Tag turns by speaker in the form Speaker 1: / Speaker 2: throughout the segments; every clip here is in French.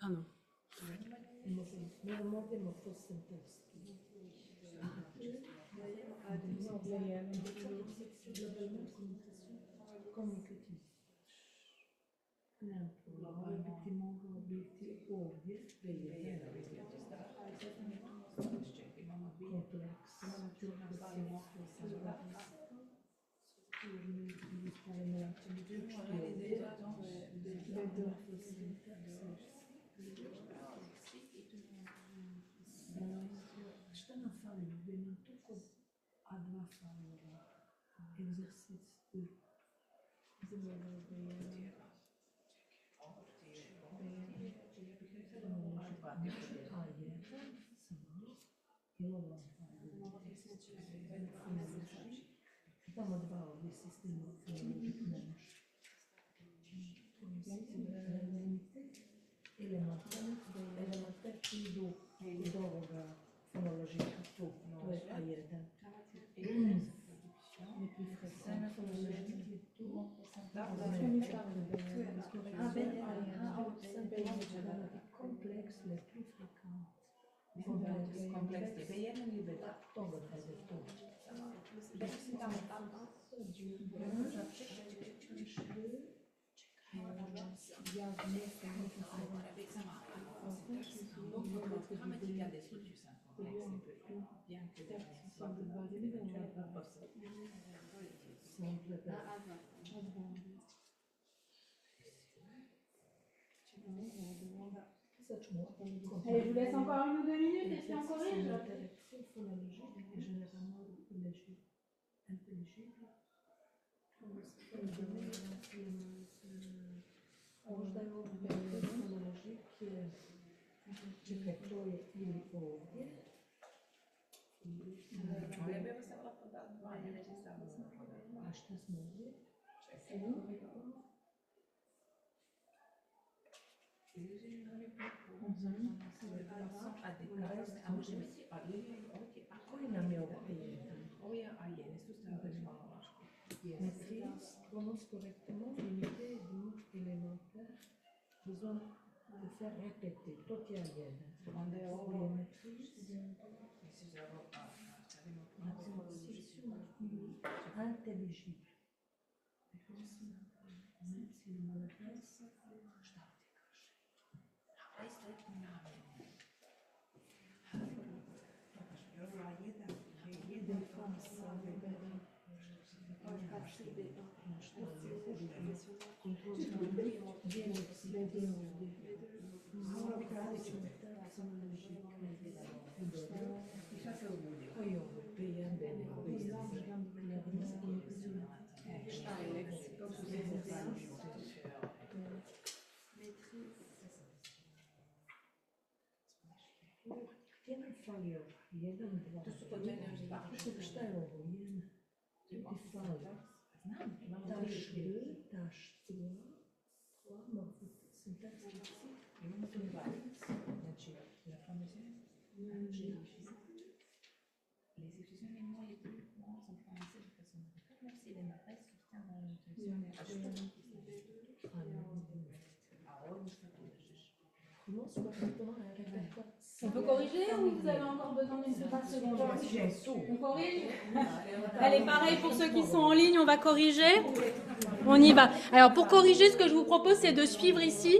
Speaker 1: Ah non.
Speaker 2: Allez, je vous laisse encore 1 ou 2 minutes et puis on corrige.
Speaker 3: Maîtrise, prononce correctement l'unité du élémentaire. Besoin de faire répéter. Tot je jeden. Intelligible.
Speaker 2: On peut corriger ou vous avez encore besoin d'une seconde? On corrige? Allez, pareil pour ceux qui sont en ligne, on va corriger. On y va. Alors pour corriger, ce que je vous propose, c'est de suivre ici.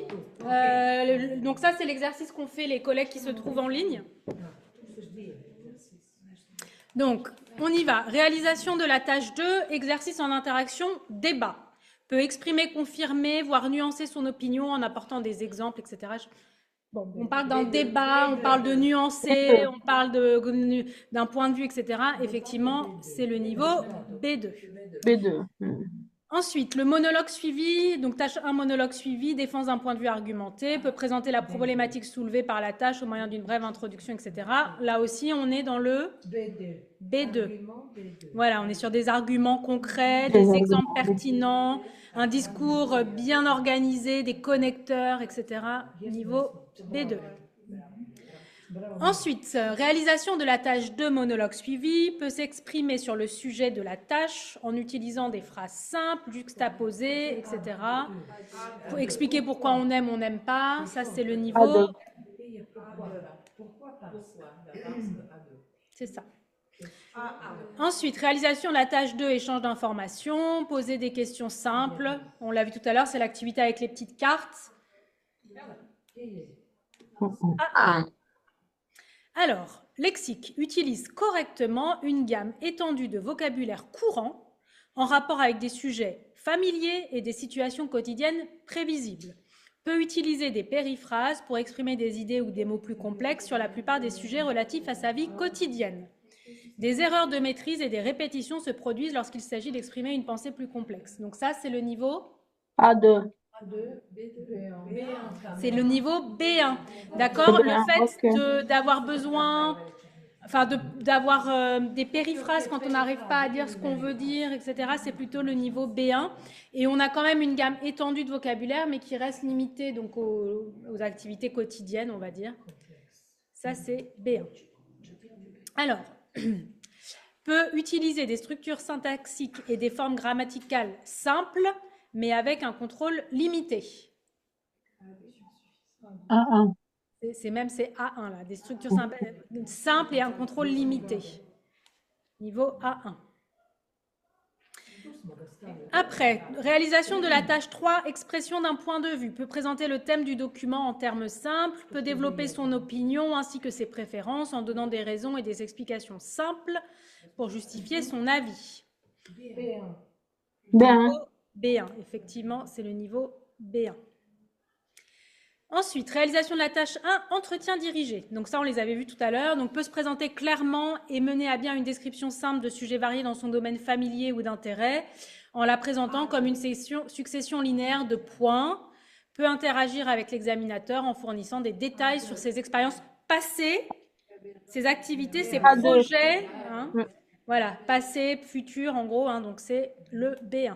Speaker 2: Donc ça, c'est l'exercice qu'ont fait les collègues qui se trouvent en ligne. Donc, on y va. Réalisation de la tâche 2, exercice en interaction, débat. Peut exprimer, confirmer, voire nuancer son opinion en apportant des exemples, etc. Bon, on parle d'un débat, on parle de nuancer, on parle d'un point de vue, etc. Effectivement, c'est le niveau B2.
Speaker 4: B2.
Speaker 2: Ensuite, le monologue suivi, donc tâche 1, monologue suivi, défense d'un point de vue argumenté, peut présenter la problématique soulevée par la tâche au moyen d'une brève introduction, etc. Là aussi, on est dans le B2. Voilà, on est sur des arguments concrets, des exemples pertinents, un discours bien organisé, des connecteurs, etc. Niveau B2.
Speaker 3: Bravo.
Speaker 2: Ensuite, réalisation de la tâche 2, monologue suivi, peut s'exprimer sur le sujet de la tâche en utilisant des phrases simples, juxtaposées, etc. Faut expliquer pourquoi on n'aime pas. Ça, c'est le niveau.
Speaker 1: A2.
Speaker 3: Et pourquoi? Pourquoi parce que?
Speaker 2: C'est ça. Ensuite, réalisation de la tâche 2, échange d'informations, poser des questions simples. On l'a vu tout à l'heure, c'est l'activité avec les petites cartes.
Speaker 1: A1.
Speaker 2: Alors, lexique utilise correctement une gamme étendue de vocabulaire courant en rapport avec des sujets familiers et des situations quotidiennes prévisibles. Peut utiliser des périphrases pour exprimer des idées ou des mots plus complexes sur la plupart des sujets relatifs à sa vie quotidienne. Des erreurs de maîtrise et des répétitions se produisent lorsqu'il s'agit d'exprimer une pensée plus complexe. Donc ça, c'est le niveau,
Speaker 1: A2.
Speaker 2: c'est le niveau B1. D'accord? Le fait
Speaker 1: Ok.
Speaker 2: d'avoir besoin, d'avoir des périphrases quand on n'arrive pas à dire ce qu'on veut dire, etc., c'est plutôt le niveau B1. Et on a quand même une gamme étendue de vocabulaire, mais qui reste limitée donc aux activités quotidiennes, on va dire. Ça, c'est B1. Alors, peut utiliser des structures syntaxiques et des formes grammaticales simples, mais avec un contrôle limité.
Speaker 1: A1.
Speaker 2: C'est A1 là, des structures simples et un contrôle limité. Niveau A1. Après, réalisation de la tâche 3, expression d'un point de vue, peut présenter le thème du document en termes simples, peut développer son opinion ainsi que ses préférences en donnant des raisons et des explications simples pour justifier son avis.
Speaker 3: B1.
Speaker 1: B1.
Speaker 2: B1, effectivement, c'est le niveau B1. Ensuite, réalisation de la tâche 1, entretien dirigé. Donc ça, on les avait vus tout à l'heure. Donc peut se présenter clairement et mener à bien une description simple de sujets variés dans son domaine familier ou d'intérêt, en la présentant comme une succession linéaire de points. Peut interagir avec l'examinateur en fournissant des détails sur ses expériences passées, ses activités, ses projets. Hein. Voilà, passé, futur, en gros. Hein, donc c'est le B1.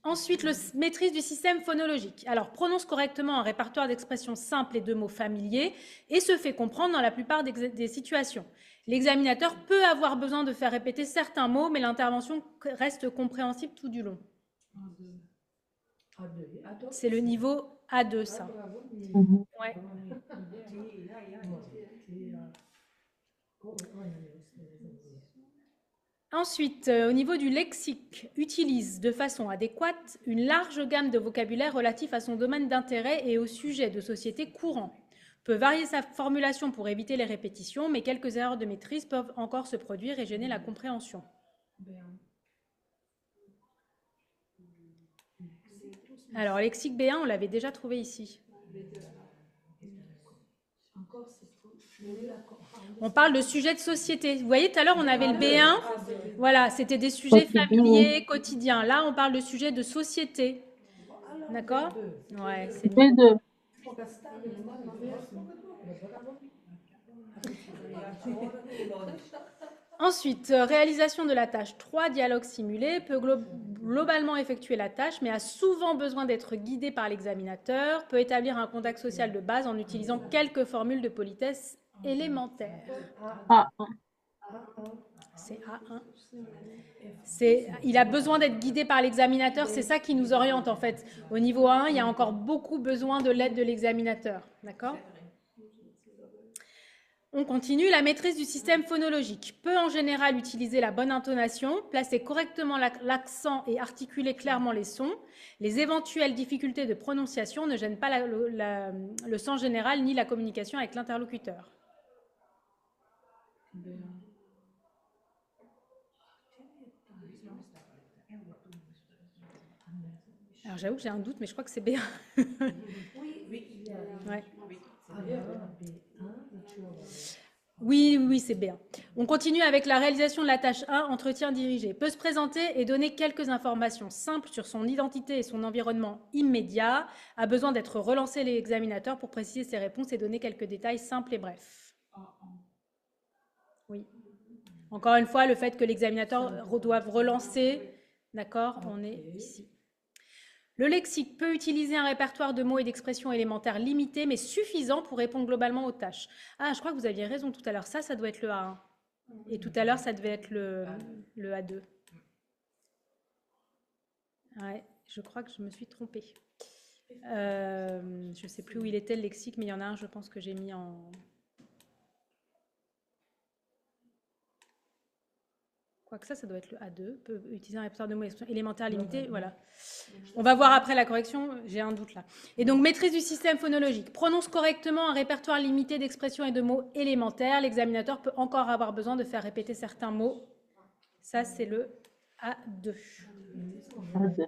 Speaker 2: Ensuite, maîtrise du système phonologique. Alors, prononce correctement un répertoire d'expressions simples et de mots familiers et se fait comprendre dans la plupart des situations. L'examinateur peut avoir besoin de faire répéter certains mots, mais l'intervention reste compréhensible tout du long. C'est le niveau A2, ça. Ouais. Ensuite, au niveau du lexique, utilise de façon adéquate une large gamme de vocabulaire relatif à son domaine d'intérêt et aux sujets de société courants. Peut varier sa formulation pour éviter les répétitions, mais quelques erreurs de maîtrise peuvent encore se produire et gêner la compréhension. Alors, lexique B1, on l'avait déjà trouvé ici. On parle de sujets de société. Vous voyez, tout à l'heure, on avait le B1. Voilà, c'était des sujets familiers, quotidiens. Là, on parle de sujets de société. D'accord? Ouais, c'est
Speaker 1: B2.
Speaker 2: Ensuite, réalisation de la tâche 3, dialogue simulé, peut globalement effectuer la tâche, mais a souvent besoin d'être guidé par l'examinateur, peut établir un contact social de base en utilisant quelques formules de politesse élémentaires.
Speaker 1: A1.
Speaker 2: C'est A1. Il a besoin d'être guidé par l'examinateur, c'est ça qui nous oriente en fait. Au niveau 1, il y a encore beaucoup besoin de l'aide de l'examinateur. D'accord ? On continue, la maîtrise du système phonologique. Peut en général utiliser la bonne intonation, placer correctement l'accent et articuler clairement les sons. Les éventuelles difficultés de prononciation ne gênent pas le sens général ni la communication avec l'interlocuteur. Alors j'avoue que j'ai un doute, mais je crois que c'est B1. Ouais. Oui, c'est B1. On continue avec la réalisation de la tâche 1, entretien dirigé. Peut se présenter et donner quelques informations simples sur son identité et son environnement immédiat. A besoin d'être relancé l'examinateur pour préciser ses réponses et donner quelques détails simples et brefs. Oui. Encore une fois, le fait que l'examinateur doive relancer, d'accord, on est ici. Le lexique peut utiliser un répertoire de mots et d'expressions élémentaires limité, mais suffisant pour répondre globalement aux tâches. Ah, je crois que vous aviez raison tout à l'heure. Ça doit être le A1. Et tout à l'heure, ça devait être le A2. Ouais, je crois que je me suis trompée. Je ne sais plus où il était le lexique, mais il y en a un, je pense que j'ai mis en... Quoique ça doit être le A2. Peut utiliser un répertoire de mots élémentaires limité. Voilà. On va voir après la correction, j'ai un doute là. Et donc, maîtrise du système phonologique. Prononce correctement un répertoire limité d'expressions et de mots élémentaires. L'examinateur peut encore avoir besoin de faire répéter certains mots. Ça, c'est le A2.
Speaker 1: A2.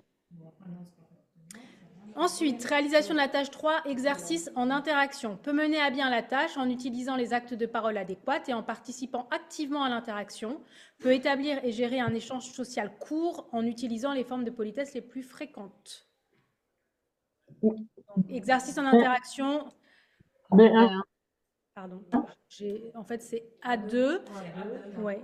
Speaker 2: Ensuite, réalisation de la tâche 3, exercice en interaction. Peut mener à bien la tâche en utilisant les actes de parole adéquats et en participant activement à l'interaction. Peut établir et gérer un échange social court en utilisant les formes de politesse les plus fréquentes. Exercice en interaction.
Speaker 1: B1.
Speaker 2: Pardon. En fait, c'est A2. Ouais.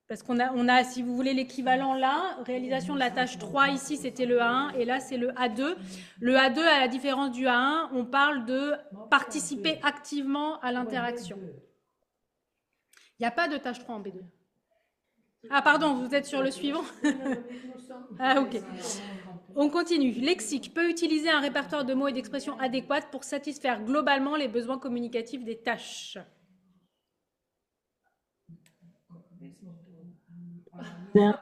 Speaker 2: Parce qu'on a, si vous voulez, l'équivalent là, réalisation de la tâche 3, ici, c'était le A1, et là, c'est le A2. Le A2, à la différence du A1, on parle de participer activement à l'interaction. Il n'y a pas de tâche 3 en B2. Ah, pardon, vous êtes sur le suivant. Ah, ok. On continue. Lexique peut utiliser un répertoire de mots et d'expressions adéquates pour satisfaire globalement les besoins communicatifs des tâches.
Speaker 1: B1.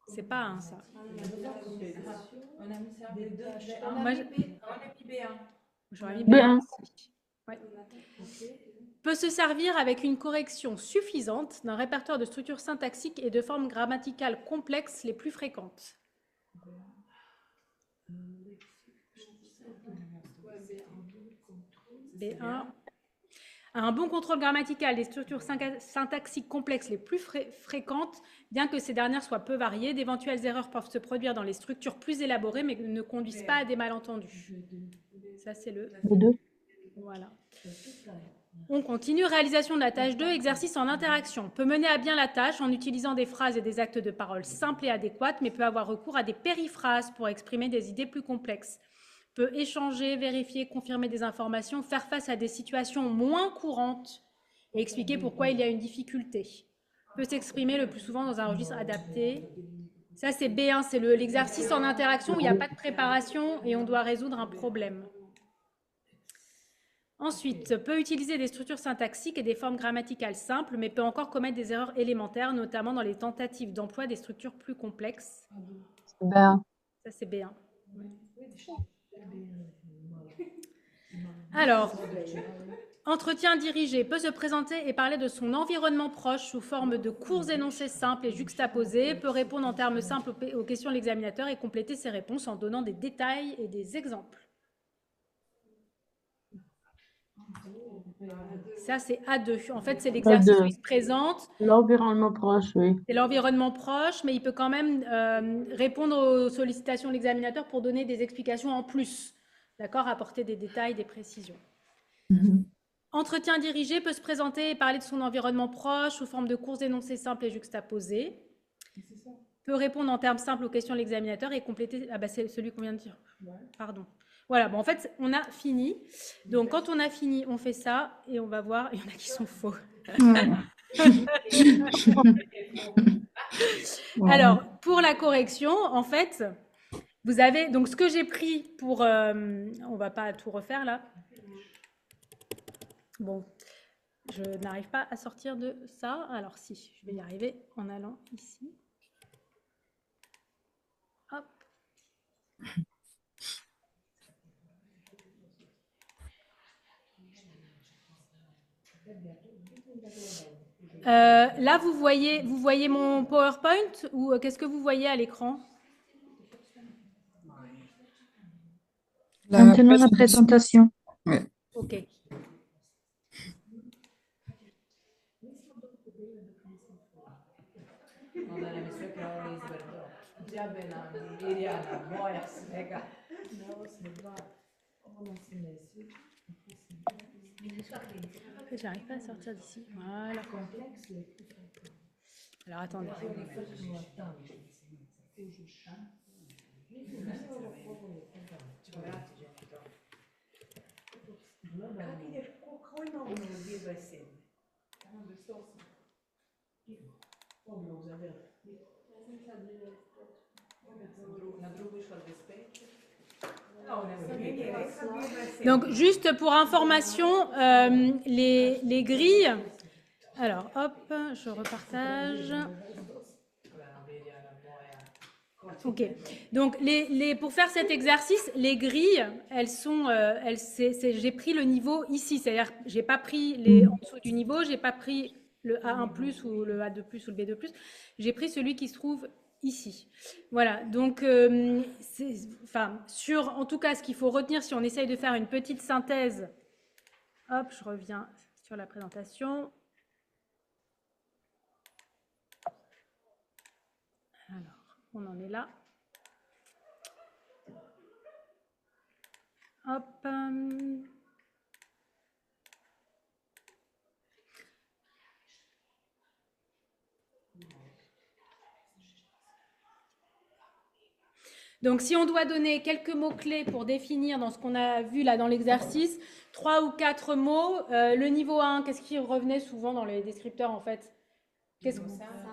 Speaker 2: C'est pas un, ça.
Speaker 4: On a mis ça B2.
Speaker 2: Moi,
Speaker 4: On a mis B1.
Speaker 2: J'aurais mis
Speaker 1: B1.
Speaker 2: B1. Ouais. Peut se servir avec une correction suffisante d'un répertoire de structures syntaxiques et de formes grammaticales complexes les plus fréquentes. B1. Un bon contrôle grammatical des structures syntaxiques complexes les plus fréquentes, bien que ces dernières soient peu variées, d'éventuelles erreurs peuvent se produire dans les structures plus élaborées, mais ne conduisent pas à des malentendus. Ça, c'est le
Speaker 1: B2.
Speaker 2: Voilà. On continue. Réalisation de la tâche 2, exercice en interaction. Peut mener à bien la tâche en utilisant des phrases et des actes de parole simples et adéquates, mais peut avoir recours à des périphrases pour exprimer des idées plus complexes. Peut échanger, vérifier, confirmer des informations, faire face à des situations moins courantes et expliquer pourquoi il y a une difficulté. Peut s'exprimer le plus souvent dans un registre adapté. Ça, c'est B1, c'est l'exercice en interaction où il n'y a pas de préparation et on doit résoudre un problème. Ensuite, peut utiliser des structures syntaxiques et des formes grammaticales simples, mais peut encore commettre des erreurs élémentaires, notamment dans les tentatives d'emploi des structures plus complexes.
Speaker 1: B1.
Speaker 2: Ça, c'est B1. Alors, entretien dirigé peut se présenter et parler de son environnement proche sous forme de courts énoncés simples et juxtaposés, peut répondre en termes simples aux questions de l'examinateur et compléter ses réponses en donnant des détails et des exemples. Ça, c'est A2. En fait, c'est l'exercice où il se présente.
Speaker 1: L'environnement proche, oui.
Speaker 2: C'est l'environnement proche, mais il peut quand même répondre aux sollicitations de l'examinateur pour donner des explications en plus. D'accord, apporter des détails, des précisions. Entretien dirigé peut se présenter et parler de son environnement proche sous forme de courts énoncés simples et juxtaposés. Peut répondre en termes simples aux questions de l'examinateur et compléter... Ah bah c'est celui qu'on vient de dire. Pardon. Voilà, bon, en fait, on a fini. Donc, quand on a fini, on fait ça et on va voir. Il y en a qui sont faux. Alors, pour la correction, en fait, vous avez... Donc, ce que j'ai pris pour... on va pas tout refaire, là. Bon, je n'arrive pas à sortir de ça. Alors, si, je vais y arriver en allant ici. Hop. Là, vous voyez mon PowerPoint ou qu'est-ce que vous voyez à l'écran?
Speaker 5: Maintenant, la présentation.
Speaker 4: Ouais.
Speaker 2: Ok. J'arrive pas à sortir d'ici. Voilà. Alors, attendez.
Speaker 3: Kako ideš, koji novo gdje besen? Obnov zaver.
Speaker 4: Na drugu išla 25.
Speaker 2: Donc, juste pour information, les grilles. Alors, hop, je repartage. Ok. Donc, pour faire cet exercice, les grilles, elles sont, j'ai pris le niveau ici, c'est-à-dire, j'ai pas pris les en dessous du niveau, j'ai pas pris le A1+ ou le A2+ ou le B2+, j'ai pris celui qui se trouve ici. Voilà. Donc, en tout cas, ce qu'il faut retenir si on essaye de faire une petite synthèse. Hop, je reviens sur la présentation. Alors, on en est là. Hop. Donc, si on doit donner quelques mots-clés pour définir dans ce qu'on a vu là dans l'exercice, 3 ou 4 mots. Le niveau 1, qu'est-ce qui revenait souvent dans les descripteurs en fait?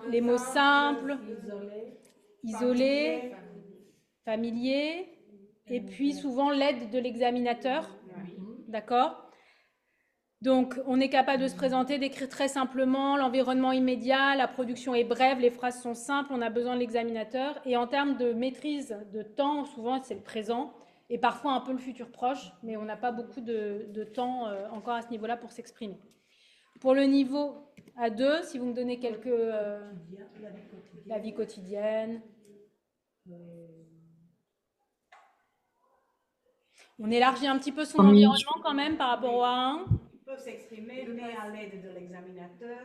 Speaker 2: Les mots simples, isolés, familiers, et puis souvent l'aide de l'examinateur. D'accord? Donc, on est capable de se présenter, d'écrire très simplement l'environnement immédiat, la production est brève, les phrases sont simples, on a besoin de l'examinateur. Et en termes de maîtrise de temps, souvent c'est le présent et parfois un peu le futur proche, mais on n'a pas beaucoup de temps encore à ce niveau-là pour s'exprimer. Pour le niveau A2, si vous me donnez quelques... la vie quotidienne. On élargit un petit peu son environnement quand même par rapport au A1.
Speaker 5: Peuvent s'exprimer, mais à l'aide de l'examinateur.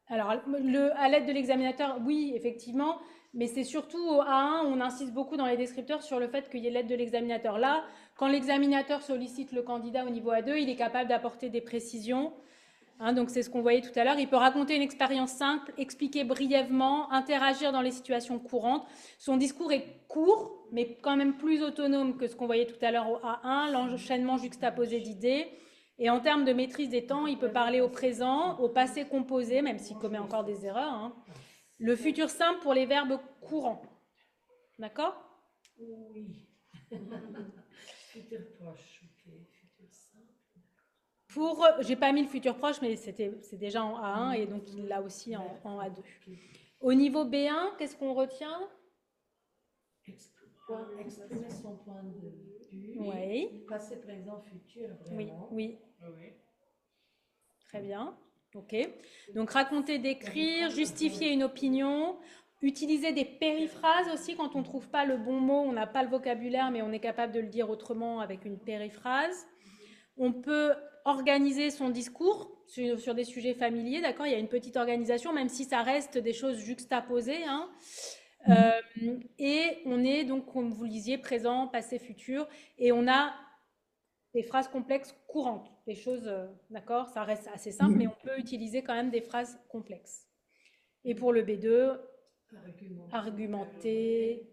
Speaker 2: Alors, à l'aide de l'examinateur, oui, effectivement, mais c'est surtout au A1, on insiste beaucoup dans les descripteurs sur le fait qu'il y ait l'aide de l'examinateur. Là, quand l'examinateur sollicite le candidat au niveau A2, il est capable d'apporter des précisions. Donc, c'est ce qu'on voyait tout à l'heure. Il peut raconter une expérience simple, expliquer brièvement, interagir dans les situations courantes. Son discours est court, mais quand même plus autonome que ce qu'on voyait tout à l'heure au A1, l'enchaînement juxtaposé d'idées. Et en termes de maîtrise des temps, il peut parler au présent, au passé composé, même s'il commet encore des erreurs. Le futur simple pour les verbes courants. D'accord?
Speaker 3: Oui. Futur proche, ok. Futur simple.
Speaker 2: J'ai pas mis le futur proche, mais c'est déjà en A1 et donc il l'a aussi en A2. Au niveau B1, qu'est-ce qu'on retient?
Speaker 3: Exprimer son point de vue.
Speaker 2: Oui.
Speaker 3: Passé, présent, futur, vraiment.
Speaker 2: Oui. Très bien. Ok. Donc, raconter, décrire, justifier une opinion, utiliser des périphrases aussi quand on ne trouve pas le bon mot, on n'a pas le vocabulaire, mais on est capable de le dire autrement avec une périphrase. On peut organiser son discours sur des sujets familiers, d'accord? Il y a une petite organisation, même si ça reste des choses juxtaposées. Et on est donc, comme vous le disiez, présent, passé, futur, et on a des phrases complexes courantes, des choses, d'accord, ça reste assez simple, mais on peut utiliser quand même des phrases complexes. Et pour le B2, argumenter,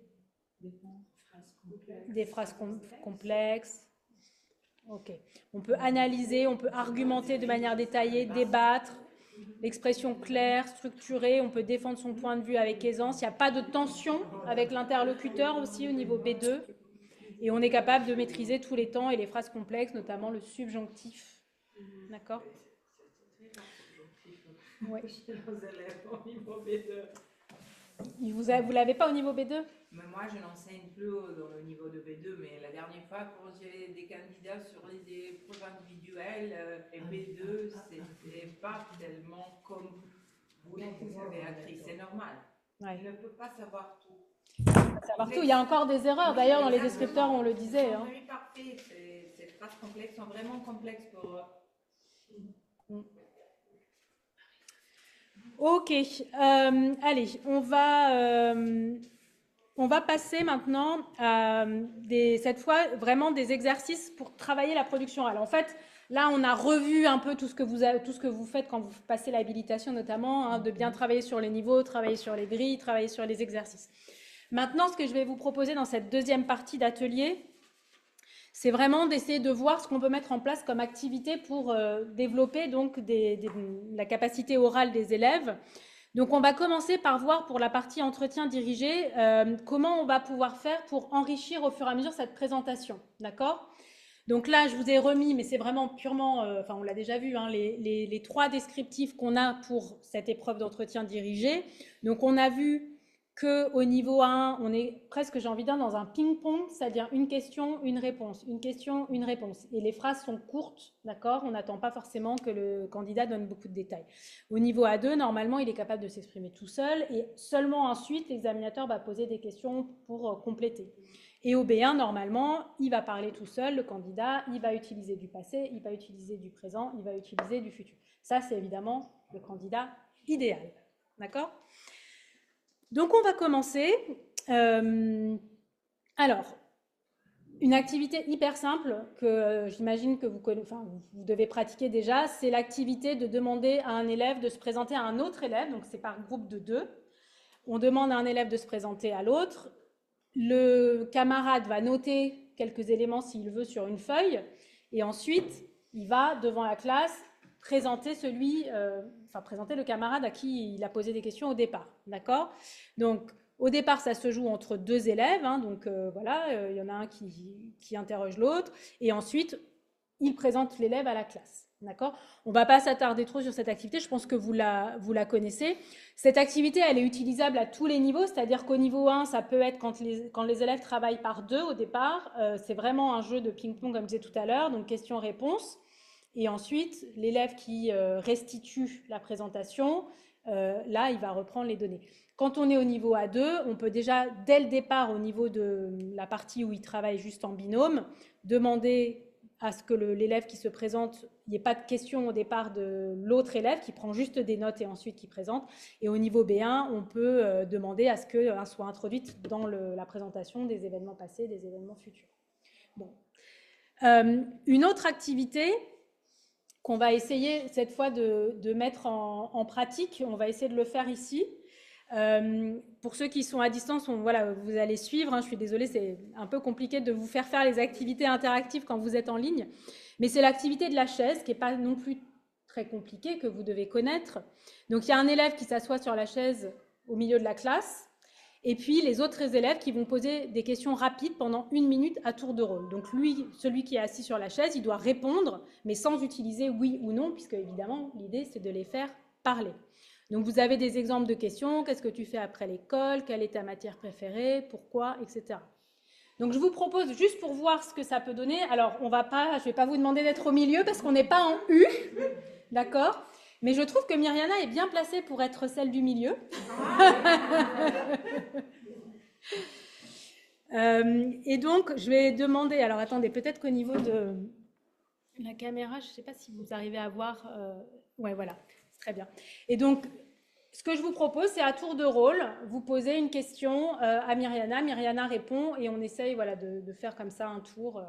Speaker 2: des phrases complexes. Ok. On peut analyser, on peut argumenter de manière détaillée, débattre, l'expression claire, structurée, on peut défendre son point de vue avec aisance. Il n'y a pas de tension avec l'interlocuteur aussi au niveau B2. Et on est capable de maîtriser tous les temps et les phrases complexes, notamment le subjonctif. D'accord? Oui. Vous ne l'avez pas au niveau B2?
Speaker 4: Mais moi, je n'enseigne plus dans le niveau de B2, mais la dernière fois, quand j'ai des candidats sur les épreuves individuelles, et B2, c'était pas tellement comme vous avez écrit. C'est normal.
Speaker 2: Ouais.
Speaker 4: Je ne peux pas savoir tout.
Speaker 2: Partout, il y a encore des erreurs. D'ailleurs, dans les descripteurs, on le disait.
Speaker 4: Oui, parfait. Ces phrases complexes sont vraiment complexes pour eux.
Speaker 2: Ok. Allez, on va passer maintenant à cette fois vraiment des exercices pour travailler la production orale. En fait, là, on a revu un peu tout ce que vous faites quand vous passez l'habilitation, notamment, de bien travailler sur les niveaux, travailler sur les grilles, travailler sur les exercices. Maintenant, ce que je vais vous proposer dans cette deuxième partie d'atelier, c'est vraiment d'essayer de voir ce qu'on peut mettre en place comme activité pour développer donc la capacité orale des élèves. Donc, on va commencer par voir pour la partie entretien dirigé comment on va pouvoir faire pour enrichir au fur et à mesure cette présentation. D'accord ? Donc là, je vous ai remis, mais c'est vraiment purement, enfin on l'a déjà vu, hein, les 3 descriptifs qu'on a pour cette épreuve d'entretien dirigé. Donc on a vu qu'au niveau 1, on est presque, j'ai envie de dire, dans un ping-pong, c'est-à-dire une question, une réponse, une question, une réponse. Et les phrases sont courtes, d'accord ? On n'attend pas forcément que le candidat donne beaucoup de détails. Au niveau A2, normalement, il est capable de s'exprimer tout seul et seulement ensuite, l'examinateur va poser des questions pour compléter. Et au B1, normalement, il va parler tout seul, le candidat, il va utiliser du passé, il va utiliser du présent, il va utiliser du futur. Ça, c'est évidemment le candidat idéal. D'accord ? Donc, on va commencer. Alors, une activité hyper simple que j'imagine que vous devez pratiquer déjà, c'est l'activité de demander à un élève de se présenter à un autre élève, donc c'est par groupe de 2. On demande à un élève de se présenter à l'autre. Le camarade va noter quelques éléments s'il veut sur une feuille et ensuite il va devant la classe présenter présenter le camarade à qui il a posé des questions au départ, d'accord ? Donc au départ ça se joue entre 2 élèves, hein, donc voilà, il y en a un qui interroge l'autre et ensuite il présente l'élève à la classe. D'accord ? On ne va pas s'attarder trop sur cette activité, je pense que vous la connaissez. Cette activité, elle est utilisable à tous les niveaux, c'est-à-dire qu'au niveau 1, ça peut être quand les élèves travaillent par 2 au départ. C'est vraiment un jeu de ping-pong, comme je disais tout à l'heure, donc question-réponse. Et ensuite, l'élève qui restitue la présentation, là, il va reprendre les données. Quand on est au niveau A2, on peut déjà, dès le départ, au niveau de la partie où il travaille juste en binôme, demander à ce que l'élève qui se présente, il n'y ait pas de question au départ de l'autre élève qui prend juste des notes et ensuite qui présente. Et au niveau B1, on peut demander à ce que soit introduite dans la présentation des événements passés, des événements futurs. Bon. Une autre activité qu'on va essayer cette fois de mettre en pratique, on va essayer de le faire ici. Pour ceux qui sont à distance, voilà, vous allez suivre, hein, je suis désolée, c'est un peu compliqué de vous faire les activités interactives quand vous êtes en ligne, mais c'est l'activité de la chaise qui n'est pas non plus très compliquée, que vous devez connaître. Donc il y a un élève qui s'assoit sur la chaise au milieu de la classe, et puis les autres élèves qui vont poser des questions rapides pendant 1 minute à tour de rôle. Donc lui, celui qui est assis sur la chaise, il doit répondre, mais sans utiliser oui ou non, puisque évidemment l'idée c'est de les faire parler. Donc, vous avez des exemples de questions. Qu'est-ce que tu fais après l'école? Quelle est ta matière préférée? Pourquoi? Etc. Donc, je vous propose, juste pour voir ce que ça peut donner, alors je ne vais pas vous demander d'être au milieu parce qu'on n'est pas en U, d'accord? Mais je trouve que Myriana est bien placée pour être celle du milieu. Et donc, je vais demander, alors attendez, peut-être qu'au niveau de la caméra, je ne sais pas si vous arrivez à voir. Ouais, voilà. Très bien. Et donc, ce que je vous propose, c'est à tour de rôle, vous posez une question à Myriana, Myriana répond et on essaye voilà, de faire comme ça un tour.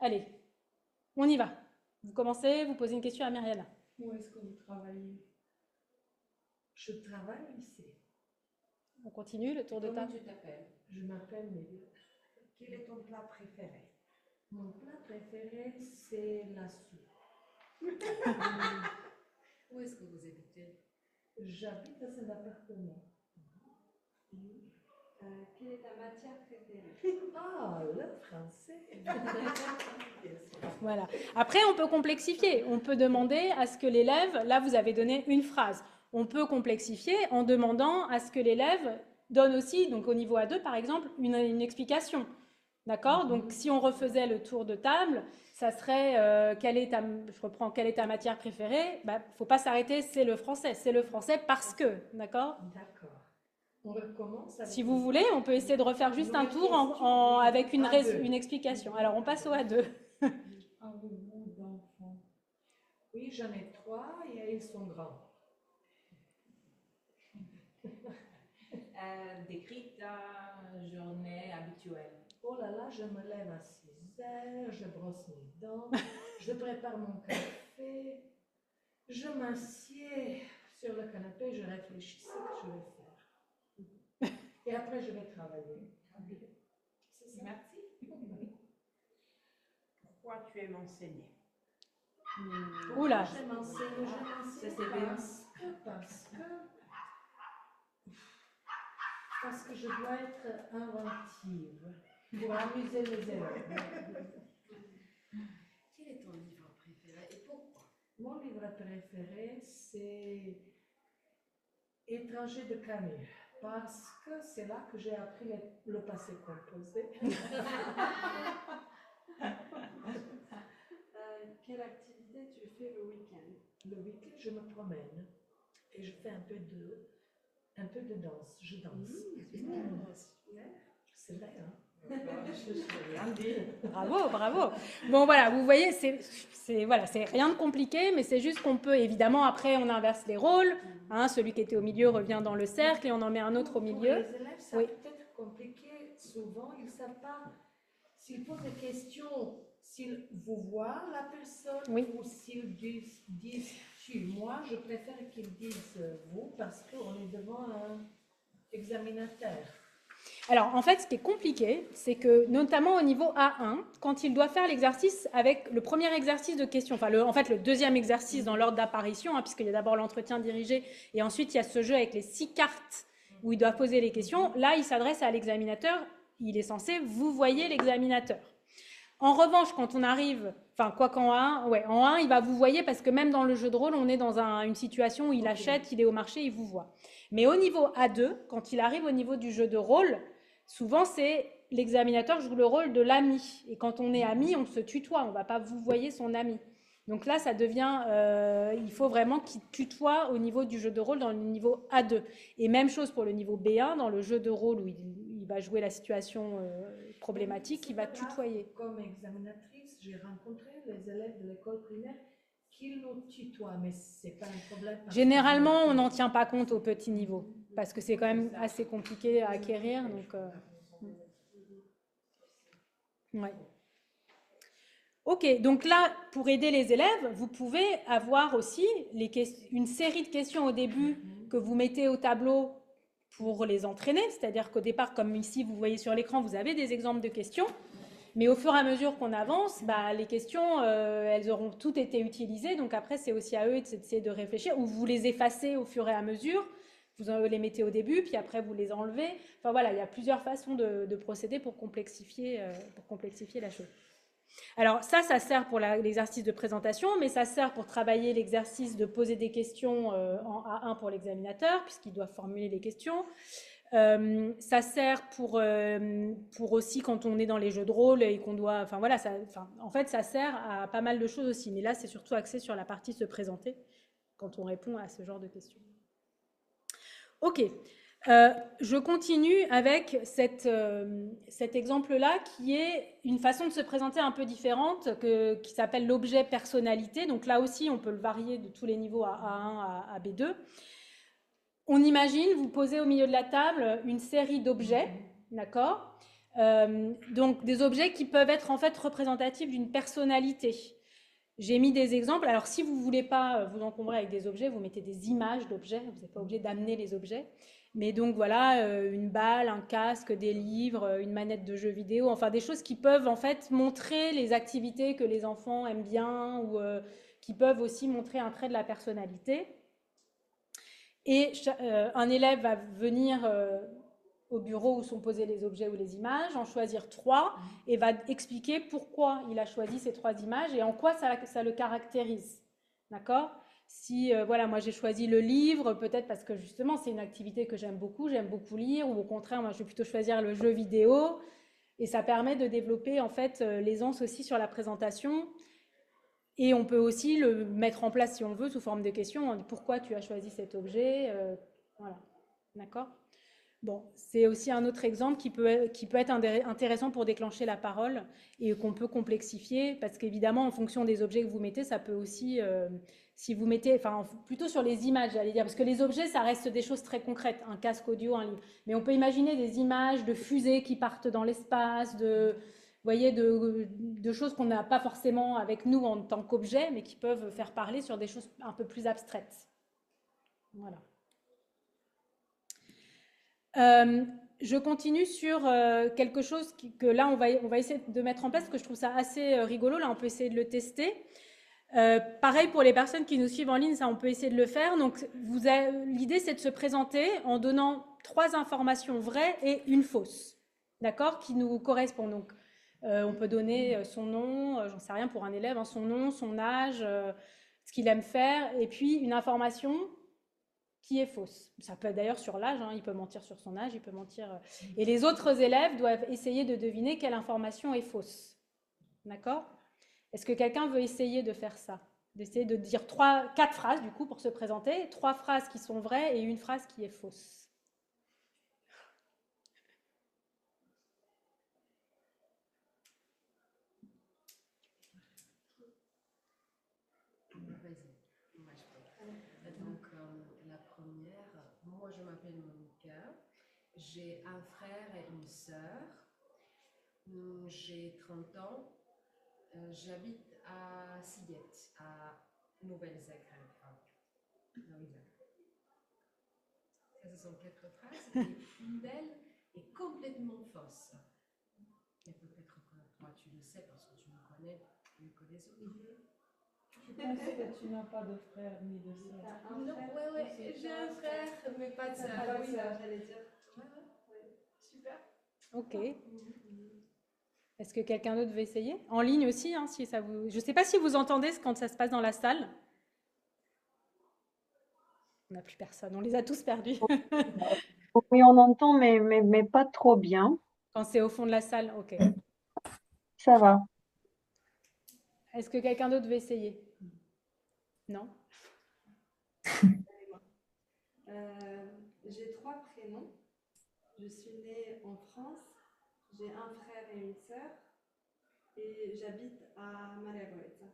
Speaker 2: Allez, on y va. Vous commencez, vous posez une question à Myriana.
Speaker 3: Où est-ce que vous travaillez? Je travaille ici.
Speaker 2: On continue, le tour de table.
Speaker 4: Comment tu t'appelles?
Speaker 3: Je m'appelle Mélie.
Speaker 5: Quel est ton plat préféré?
Speaker 3: Mon plat préféré, c'est la soupe.
Speaker 4: Où est-ce que vous habitez?
Speaker 3: J'habite dans un appartement.
Speaker 5: Quelle est ta matière préférée?
Speaker 3: Ah, le français.
Speaker 2: Voilà. Après, on peut complexifier. On peut demander à ce que l'élève, là vous avez donné une phrase, on peut complexifier en demandant à ce que l'élève donne aussi, donc au niveau A2 par exemple, une explication. D'accord? Donc si on refaisait le tour de table, ça serait quelle est ta matière préférée? Il ne faut pas s'arrêter, c'est le français. C'est le français parce que, d'accord?
Speaker 3: D'accord. On recommence avec
Speaker 2: Si vous voulez, on peut essayer de refaire juste un tour avec une explication. Alors on passe au A2.
Speaker 3: Avez-vous d'enfants? Oui, j'en ai 3 et ils sont grands.
Speaker 4: Décris ta journée habituelle.
Speaker 3: Oh là là, je me lève à 6 heures, je brosse mes dents, je prépare mon café, je m'assieds sur le canapé, je réfléchis ce que je vais faire. Et Et après, je vais travailler. C'est ça.
Speaker 4: Merci.
Speaker 5: Pourquoi tu aimes enseigner?
Speaker 2: Oula.
Speaker 3: Je m'enseigne
Speaker 4: Ça, c'est bien.
Speaker 3: Parce que je dois être inventive pour amuser les élèves.
Speaker 6: Quel est ton livre préféré et pourquoi?
Speaker 3: Mon livre préféré, c'est Étranger de Camus, parce que c'est là que j'ai appris le passé composé.
Speaker 6: Quelle activité tu fais le week-end?
Speaker 3: Le week-end, je me promène et je fais un peu de danse. Je danse. C'est vrai, hein?
Speaker 2: Bravo, bravo. Bon, voilà, vous voyez, voilà, c'est rien de compliqué, mais c'est juste qu'on peut, évidemment, après, on inverse les rôles. Hein, celui qui était au milieu revient dans le cercle et on en met un autre au
Speaker 3: Pour
Speaker 2: milieu.
Speaker 3: les élèves, ça
Speaker 2: Oui.
Speaker 3: peut être compliqué. Souvent, ils ne savent pas s'ils posent des questions, s'ils vous voient la personne
Speaker 2: Oui.
Speaker 3: ou s'ils disent tu. Moi, je préfère qu'ils disent vous parce qu'on est devant un examinateur.
Speaker 2: Alors, en fait, ce qui est compliqué, c'est que, notamment au niveau A1, quand il doit faire l'exercice avec le premier exercice de question, enfin, en fait, le deuxième exercice dans l'ordre d'apparition, hein, puisqu'il y a d'abord l'entretien dirigé, et ensuite, il y a ce jeu avec les 6 cartes où il doit poser les questions. Là, il s'adresse à l'examinateur. Il est censé vous voyez l'examinateur. En revanche, quand on arrive, enfin, quoi qu'en A1, ouais, en A1, il va vous voyer parce que même dans le jeu de rôle, on est dans une situation où il achète, il est au marché, il vous voit. Mais au niveau A2, quand il arrive au niveau du jeu de rôle, souvent, c'est l'examinateur joue le rôle de l'ami. Et quand on est ami, on se tutoie, on ne va pas vous voyer son ami. Donc là, ça devient, il faut vraiment qu'il tutoie au niveau du jeu de rôle dans le niveau A2. Et même chose pour le niveau B1, dans le jeu de rôle où il va jouer la situation problématique, il va tutoyer.
Speaker 3: Comme examinatrice, j'ai rencontré les élèves de l'école primaire qui nous tutoient, mais ce n'est pas un problème.
Speaker 2: Généralement, on n'en tient pas compte au petit niveau, parce que c'est quand même assez compliqué à acquérir. Donc, ouais. Ok, donc là, pour aider les élèves, vous pouvez avoir aussi une série de questions au début que vous mettez au tableau pour les entraîner. C'est-à-dire qu'au départ, comme ici, vous voyez sur l'écran, vous avez des exemples de questions. Mais au fur et à mesure qu'on avance, les questions, elles auront toutes été utilisées. Donc après, c'est aussi à eux d'essayer de réfléchir. Ou vous les effacez au fur et à mesure. Vous les mettez au début, puis après, vous les enlevez. Enfin voilà, il y a plusieurs façons de procéder pour complexifier la chose. Alors ça sert pour l'exercice de présentation, mais ça sert pour travailler l'exercice de poser des questions en A1 pour l'examinateur, puisqu'il doit formuler les questions. Ça sert pour aussi quand on est dans les jeux de rôle et qu'on doit... Enfin voilà, en fait, ça sert à pas mal de choses aussi. Mais là, c'est surtout axé sur la partie se présenter quand on répond à ce genre de questions. Ok. Je continue avec cet exemple-là qui est une façon de se présenter un peu différente qui s'appelle l'objet personnalité. Donc là aussi, on peut le varier de tous les niveaux à A1 à B2. On imagine, vous posez au milieu de la table une série d'objets, d'accord? Donc des objets qui peuvent être en fait représentatifs d'une personnalité. J'ai mis des exemples. Alors si vous ne voulez pas vous encombrer avec des objets, vous mettez des images d'objets. Vous n'êtes pas obligé d'amener les objets. Mais donc voilà, une balle, un casque, des livres, une manette de jeu vidéo, enfin des choses qui peuvent en fait montrer les activités que les enfants aiment bien ou qui peuvent aussi montrer un trait de la personnalité. Et un élève va venir au bureau où sont posés les objets ou les images, en choisir 3 et va expliquer pourquoi il a choisi ces 3 images et en quoi ça le caractérise. D'accord ? Si, voilà, moi j'ai choisi le livre, peut-être parce que justement c'est une activité que j'aime beaucoup lire, ou au contraire, moi je vais plutôt choisir le jeu vidéo, et ça permet de développer en fait l'aisance aussi sur la présentation, et on peut aussi le mettre en place si on veut sous forme de questions, pourquoi tu as choisi cet objet, voilà, d'accord ? Bon, c'est aussi un autre exemple qui peut être intéressant pour déclencher la parole et qu'on peut complexifier, parce qu'évidemment, en fonction des objets que vous mettez, ça peut aussi, si vous mettez, enfin, plutôt sur les images, j'allais dire, parce que les objets, ça reste des choses très concrètes, un casque audio, un livre. Mais on peut imaginer des images de fusées qui partent dans l'espace, vous voyez, de choses qu'on n'a pas forcément avec nous en tant qu'objet, mais qui peuvent faire parler sur des choses un peu plus abstraites. Voilà. je continue sur quelque chose que là, on va essayer de mettre en place, parce que je trouve ça assez rigolo. Là, on peut essayer de le tester. Pareil pour les personnes qui nous suivent en ligne, ça, on peut essayer de le faire. Donc, l'idée, c'est de se présenter en donnant 3 informations vraies et une fausse, d'accord, qui nous correspondent. Donc, on peut donner son nom, j'en sais rien pour un élève, hein, son nom, son âge, ce qu'il aime faire, et puis une information qui est fausse. Ça peut être d'ailleurs sur l'âge, hein, il peut mentir sur son âge, il peut mentir. Et les autres élèves doivent essayer de deviner quelle information est fausse. D'accord ? Est-ce que quelqu'un veut essayer de faire ça? D'essayer de dire 4 phrases, du coup, pour se présenter, 3 phrases qui sont vraies et une phrase qui est fausse.
Speaker 6: Donc, la première, moi je m'appelle Monica, j'ai un frère et une sœur, j'ai 30 ans, j'habite à Sziget, à Nouvelle-Zagreb. Ça, ce sont 4 phrases, et une d'elles est complètement fausse. Et peut-être que toi tu le sais parce que tu me connais mieux que les autres.
Speaker 3: Je pense que tu n'as pas de frère ni de sœur.
Speaker 6: Non, ouais, j'ai un frère, mais pas de sœur.
Speaker 5: Ah oui, j'allais dire.
Speaker 6: Ouais. Super.
Speaker 2: Ok. Est-ce que quelqu'un d'autre veut essayer? En ligne aussi, hein, si ça vous... Je ne sais pas si vous entendez quand ça se passe dans la salle. On n'a plus personne, on les a tous perdus.
Speaker 1: Oui, on entend, mais pas trop bien.
Speaker 2: Quand c'est au fond de la salle, ok.
Speaker 1: Ça va.
Speaker 2: Est-ce que quelqu'un d'autre veut essayer? Non?
Speaker 5: J'ai 3 prénoms. Je suis née en France. J'ai un frère et une sœur. Et j'habite à Mariagojca.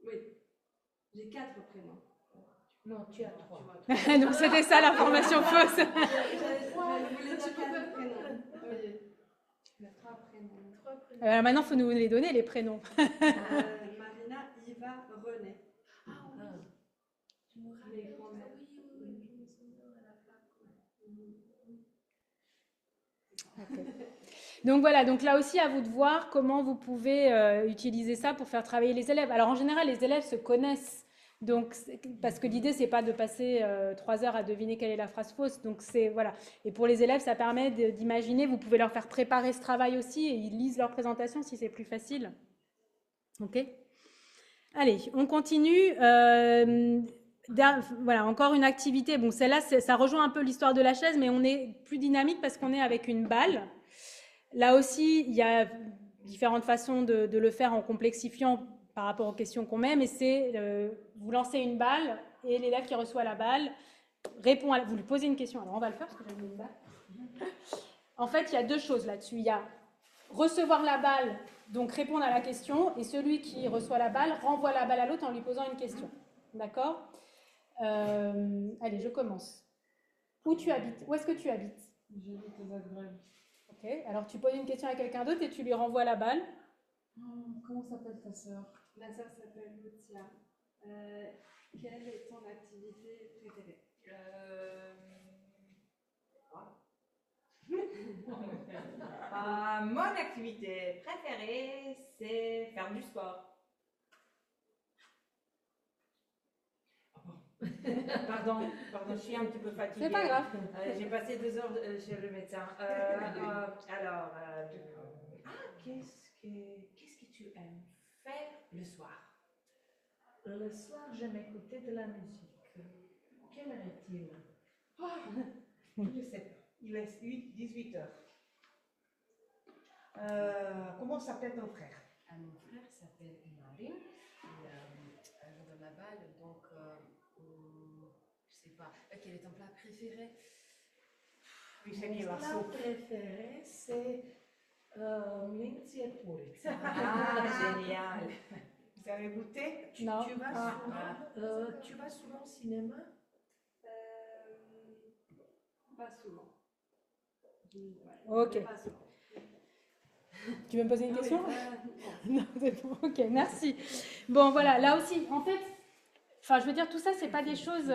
Speaker 5: Oui, j'ai 4 prénoms.
Speaker 3: Non, tu as 3.
Speaker 2: Donc c'était ça l'information fausse.
Speaker 5: Je voulais dire 4 prénoms. Oui. Il y a 3 prénoms.
Speaker 2: Alors maintenant, il faut nous les donner, les prénoms.
Speaker 5: Marina, Iva, René.
Speaker 6: Ah oui, je me rappelle.
Speaker 5: Les grands-mères.
Speaker 6: Oui, je me souviens à la fac.
Speaker 2: Okay. Donc voilà, donc là aussi à vous de voir comment vous pouvez utiliser ça pour faire travailler les élèves. Alors en général, les élèves se connaissent, donc parce que l'idée c'est pas de passer 3 heures à deviner quelle est la phrase fausse. Donc c'est voilà. Et pour les élèves, ça permet d'imaginer. Vous pouvez leur faire préparer ce travail aussi et ils lisent leur présentation si c'est plus facile. Ok. Allez, on continue. Voilà, encore une activité. Bon, celle-là, ça rejoint un peu l'histoire de la chaise, mais on est plus dynamique parce qu'on est avec une balle. Là aussi, il y a différentes façons de le faire en complexifiant par rapport aux questions qu'on met, mais c'est vous lancez une balle et l'élève qui reçoit la balle répond vous lui posez une question. Alors on va le faire parce que j'ai mis une balle. En fait, il y a 2 choses là-dessus. Il y a recevoir la balle, donc répondre à la question, et celui qui reçoit la balle renvoie la balle à l'autre en lui posant une question. D'accord? Allez, je commence. Où tu habites? Où est-ce que tu habites?
Speaker 3: J'habite au Zagreb.
Speaker 2: Ok, alors tu poses une question à quelqu'un d'autre et tu lui renvoies la balle.
Speaker 3: Comment s'appelle ta sœur?
Speaker 5: Ma sœur s'appelle Lucia. Quelle est ton activité préférée?
Speaker 4: Mon activité préférée, c'est faire du sport. Pardon, je suis un petit peu fatiguée.
Speaker 2: C'est pas grave.
Speaker 4: J'ai passé 2 heures chez le médecin. Qu'est-ce que tu aimes faire le soir?
Speaker 3: Le soir, j'aime écouter de la musique. Quelle heure est-il?
Speaker 7: Je sais pas. Il est 18 heures. Comment s'appelle ton frère?
Speaker 6: Mon frère s'appelle Marin. Je donne la balle, donc je sais pas. Quel est ton plat préféré?
Speaker 7: Oui, c'est
Speaker 3: Mon
Speaker 7: qui la
Speaker 3: plat
Speaker 7: soupe.
Speaker 3: préféré, c'est mlinci et purica.
Speaker 4: Ah, génial.
Speaker 7: Vous avez goûté?
Speaker 2: Non.
Speaker 3: Tu vas souvent au cinéma?
Speaker 5: Pas souvent.
Speaker 2: Ok.
Speaker 5: Pas souvent.
Speaker 2: Tu veux me poser une question?
Speaker 5: Non.
Speaker 2: Non, c'est bon. Ok, merci. Bon, voilà, là aussi, en fait, enfin, je veux dire, tout ça, c'est pas des choses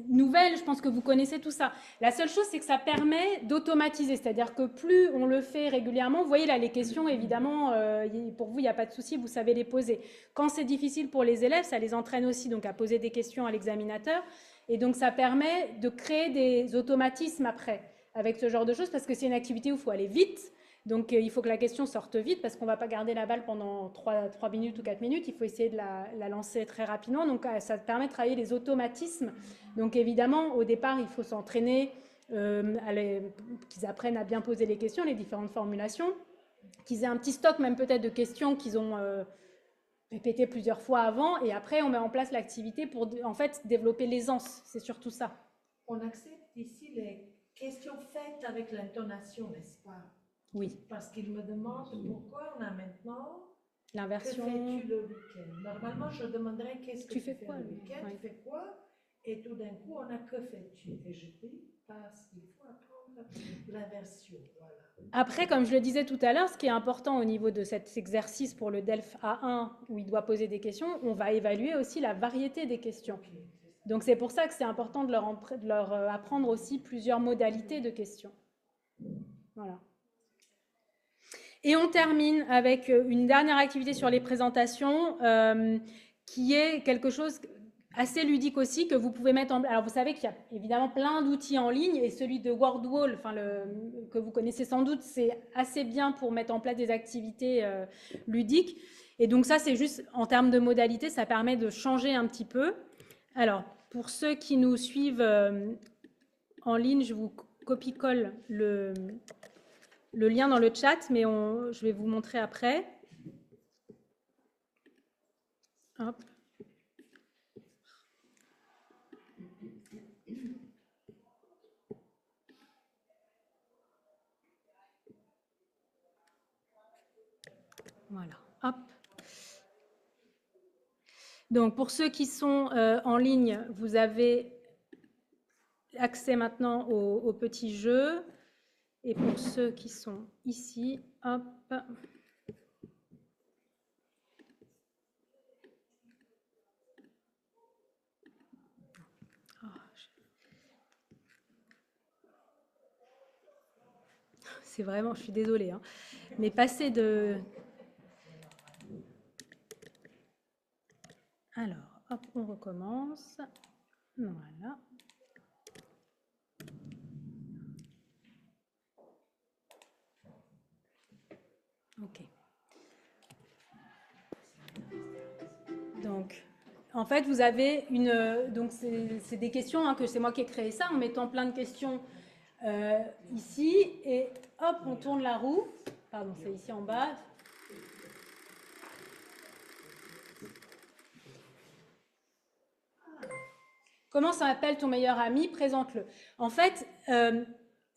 Speaker 2: nouvelles. Je pense que vous connaissez tout ça. La seule chose, c'est que ça permet d'automatiser. C'est-à-dire que plus on le fait régulièrement, vous voyez là, les questions, évidemment, pour vous, il n'y a pas de souci, vous savez les poser. Quand c'est difficile pour les élèves, ça les entraîne aussi donc à poser des questions à l'examinateur. Et donc, ça permet de créer des automatismes après avec ce genre de choses, parce que c'est une activité où il faut aller vite. Donc, il faut que la question sorte vite parce qu'on ne va pas garder la balle pendant 3 minutes ou 4 minutes. Il faut essayer de la lancer très rapidement. Donc, ça permet de travailler les automatismes. Donc, évidemment, au départ, il faut s'entraîner, qu'ils apprennent à bien poser les questions, les différentes formulations, qu'ils aient un petit stock même peut-être de questions qu'ils ont répétées plusieurs fois avant. Et après, on met en place l'activité pour, en fait, développer l'aisance. C'est surtout ça.
Speaker 3: On accepte ici les questions faites avec l'intonation, n'est-ce pas?
Speaker 2: Oui.
Speaker 3: Parce qu'il me demande pourquoi on a maintenant
Speaker 2: L'inversion.
Speaker 3: que fais-tu le week-end? Normalement, je demanderais qu'est-ce que tu fais
Speaker 2: quoi
Speaker 3: le week-end,
Speaker 2: oui.
Speaker 3: Tu fais quoi? Et tout d'un coup, on a que fais-tu? Et je dis parce qu'il faut apprendre l'inversion. Voilà.
Speaker 2: Après, comme je le disais tout à l'heure, ce qui est important au niveau de cet exercice pour le DELF A1 où il doit poser des questions, on va évaluer aussi la variété des questions.
Speaker 3: Okay,
Speaker 2: donc c'est pour ça que c'est important de leur apprendre aussi plusieurs modalités de questions. Voilà. Et on termine avec une dernière activité sur les présentations qui est quelque chose assez ludique aussi que vous pouvez mettre en place. Alors vous savez qu'il y a évidemment plein d'outils en ligne et celui de WordWall, que vous connaissez sans doute, c'est assez bien pour mettre en place des activités ludiques. Et donc ça, c'est juste en termes de modalité, ça permet de changer un petit peu. Alors, pour ceux qui nous suivent en ligne, je vous copie-colle le lien dans le chat, mais je vais vous montrer après. Hop. Voilà. Hop. Donc, pour ceux qui sont en ligne, vous avez accès maintenant au petit jeu. Et pour ceux qui sont ici, hop. C'est vraiment, je suis désolée, hein, mais passer de... Alors, hop, on recommence. Voilà. Ok. Donc, en fait, vous avez une... Donc, c'est des questions, hein, que c'est moi qui ai créé ça, en mettant plein de questions ici. Et hop, on tourne la roue. Pardon, c'est ici en bas. Comment s'appelle ton meilleur ami? Présente-le. En fait,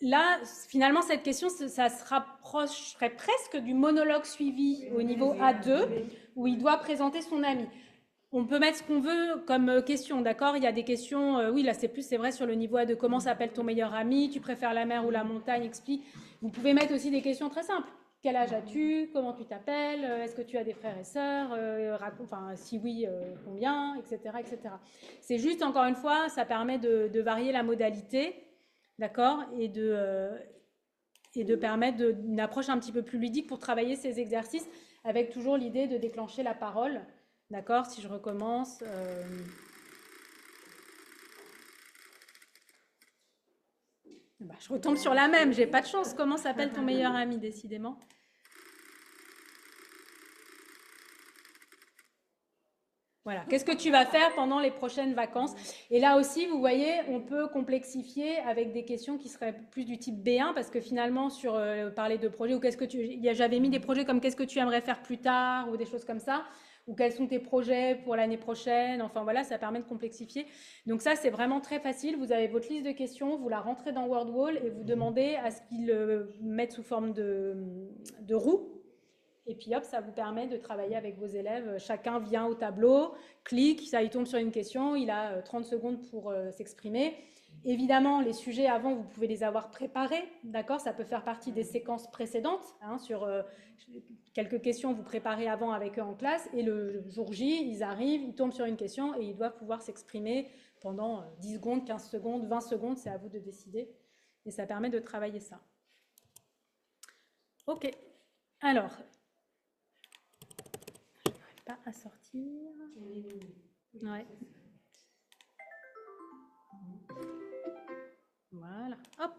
Speaker 2: là, finalement, cette question, ça se rapprocherait presque du monologue suivi au niveau A2, où il doit présenter son ami. On peut mettre ce qu'on veut comme question, d'accord? Il y a des questions, oui, là, c'est vrai sur le niveau A2. Comment s'appelle ton meilleur ami? Tu préfères la mer ou la montagne? Explique. Vous pouvez mettre aussi des questions très simples. Quel âge as-tu? Comment tu t'appelles? Est-ce que tu as des frères et sœurs? Enfin, si oui, combien? Etc., etc. C'est juste, encore une fois, ça permet de varier la modalité, d'accord? Et de permettre une approche un petit peu plus ludique pour travailler ces exercices avec toujours l'idée de déclencher la parole, d'accord? Si je recommence... Bah, je retombe sur la même, j'ai pas de chance. Comment s'appelle ton meilleur ami, décidément? Voilà. Qu'est-ce que tu vas faire pendant les prochaines vacances? Et là aussi, vous voyez, on peut complexifier avec des questions qui seraient plus du type B1, parce que finalement, sur parler de projets, ou qu'est-ce que j'avais mis des projets comme qu'est-ce que tu aimerais faire plus tard, ou des choses comme ça, ou quels sont tes projets pour l'année prochaine. Enfin voilà, ça permet de complexifier. Donc ça, c'est vraiment très facile. Vous avez votre liste de questions, vous la rentrez dans WordWall et vous demandez à ce qu'il mette sous forme de roue. Et puis hop, ça vous permet de travailler avec vos élèves. Chacun vient au tableau, clique, ça, il tombe sur une question, il a 30 secondes pour s'exprimer. Évidemment, les sujets avant, vous pouvez les avoir préparés, d'accord? Ça peut faire partie des séquences précédentes, hein, sur quelques questions vous préparez avant avec eux en classe, et le jour J, ils arrivent, ils tombent sur une question et ils doivent pouvoir s'exprimer pendant 10 secondes, 15 secondes, 20 secondes, c'est à vous de décider. Et ça permet de travailler ça. Ok, alors, je n'arrive pas à sortir. Ouais. Voilà, hop.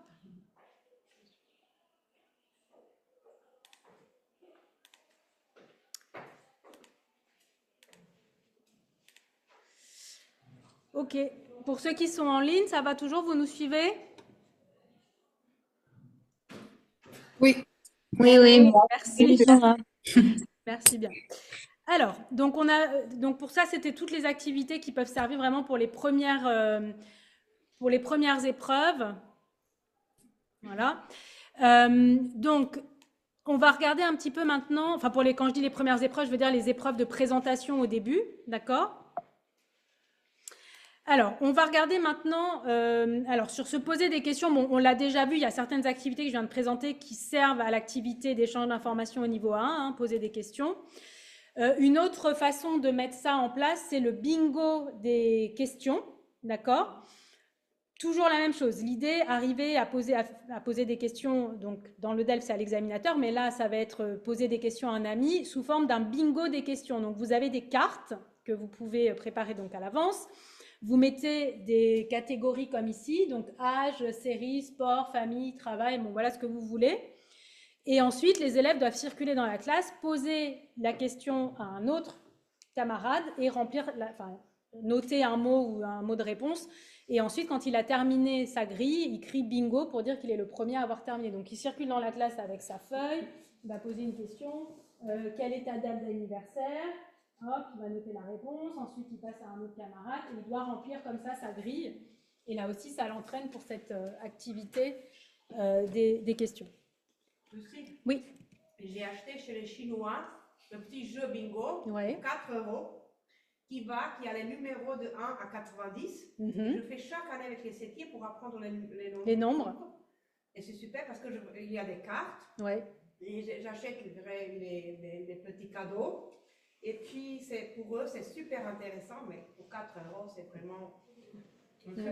Speaker 2: Ok, pour ceux qui sont en ligne, ça va toujours, vous nous suivez?
Speaker 8: Oui. Oui.
Speaker 2: Merci. Merci bien. Alors, donc pour ça, c'était toutes les activités qui peuvent servir vraiment pour les premières épreuves. Voilà. Donc, on va regarder un petit peu maintenant, enfin quand je dis les premières épreuves, je veux dire les épreuves de présentation au début, d'accord? Alors, on va regarder maintenant, alors sur se poser des questions, bon, on l'a déjà vu, il y a certaines activités que je viens de présenter qui servent à l'activité d'échange d'informations au niveau 1, hein, poser des questions. Une autre façon de mettre ça en place, c'est le bingo des questions, d'accord? Toujours la même chose, l'idée, arriver à poser des questions, donc dans le DELF, c'est à l'examinateur, mais là, ça va être poser des questions à un ami sous forme d'un bingo des questions. Donc, vous avez des cartes que vous pouvez préparer donc à l'avance. Vous mettez des catégories comme ici, donc âge, série, sport, famille, travail, bon voilà ce que vous voulez. Et ensuite, les élèves doivent circuler dans la classe, poser la question à un autre camarade et noter un mot ou un mot de réponse. Et ensuite, quand il a terminé sa grille, il crie bingo pour dire qu'il est le premier à avoir terminé. Donc, il circule dans la classe avec sa feuille, il va poser une question. Quelle est ta date d'anniversaire? Hop, il va noter la réponse, ensuite il passe à un autre camarade et il doit remplir comme ça sa grille. Et là aussi, ça l'entraîne pour cette activité des questions.
Speaker 7: Lucie,
Speaker 2: Oui.
Speaker 7: j'ai acheté chez les Chinois le petit jeu bingo,
Speaker 2: Ouais.
Speaker 7: 4 €, qui a les numéros de 1 à 90. Je fais chaque année avec les septiers pour apprendre les nombres.
Speaker 2: Les nombres.
Speaker 7: Et c'est super parce qu'il y a des cartes.
Speaker 2: Ouais.
Speaker 7: Et j'achète les petits cadeaux. Et puis, pour eux, c'est super intéressant, mais pour 4 €, c'est vraiment super.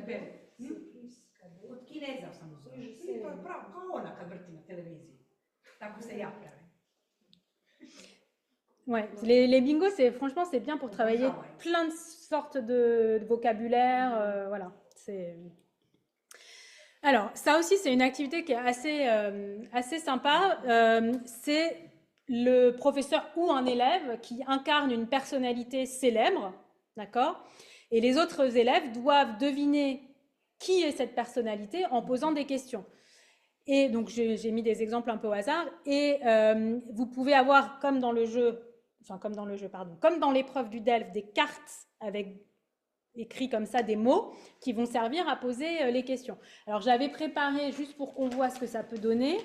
Speaker 3: C'est plus cadeau.
Speaker 7: Od Kineza sam uzela. I to je pravo kao ona kad vrti na televiziji. Tako se ja pravim.
Speaker 2: Ouais, les bingos, franchement, c'est bien pour travailler plein de sortes de vocabulaire. Voilà, Alors, ça aussi, c'est une activité qui est assez sympa. C'est le professeur ou un élève qui incarne une personnalité célèbre, d'accord? Et les autres élèves doivent deviner qui est cette personnalité en posant des questions. Et donc, j'ai mis des exemples un peu au hasard. Et vous pouvez avoir, comme dans l'épreuve du DELF, des cartes avec écrits comme ça des mots qui vont servir à poser les questions. Alors, j'avais préparé juste pour qu'on voit ce que ça peut donner.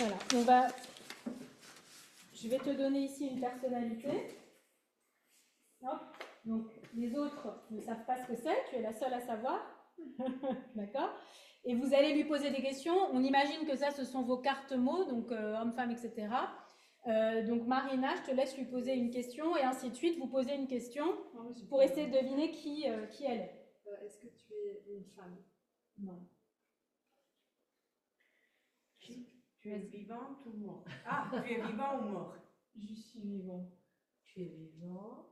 Speaker 2: Voilà, je vais te donner ici une personnalité. Hop. Donc, les autres ne savent pas ce que c'est, tu es la seule à savoir. D'accord? Et vous allez lui poser des questions. On imagine que ça, ce sont vos cartes mots, donc homme, femme, etc. Donc, Marina, je te laisse lui poser une question et ainsi de suite. Vous posez une question pour essayer de deviner qui elle est.
Speaker 5: Est-ce que tu es une femme?
Speaker 2: Non.
Speaker 7: Tu es vivante ou morte? Ah, tu es vivant ou mort?
Speaker 3: Je suis vivant.
Speaker 7: Tu es vivant.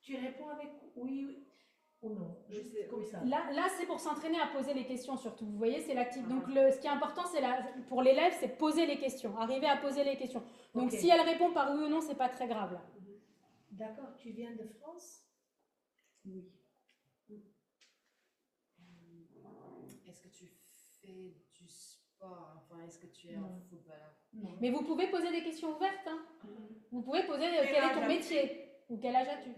Speaker 7: Tu réponds avec oui ou non? Juste comme ça.
Speaker 2: Là c'est pour s'entraîner à poser les questions surtout. Vous voyez, c'est l'activité. Donc, ce qui est important, pour l'élève, c'est poser les questions, arriver à poser les questions. Donc, si elle répond par oui ou non, c'est pas très grave. Là.
Speaker 3: D'accord, tu viens de France?
Speaker 6: Oui. Est-ce que tu fais du sport? Enfin, est-ce que tu es un footballeur?
Speaker 2: Non. Mais vous pouvez poser des questions ouvertes. Hein. Vous pouvez poser quel est ton métier ou quel âge as-tu?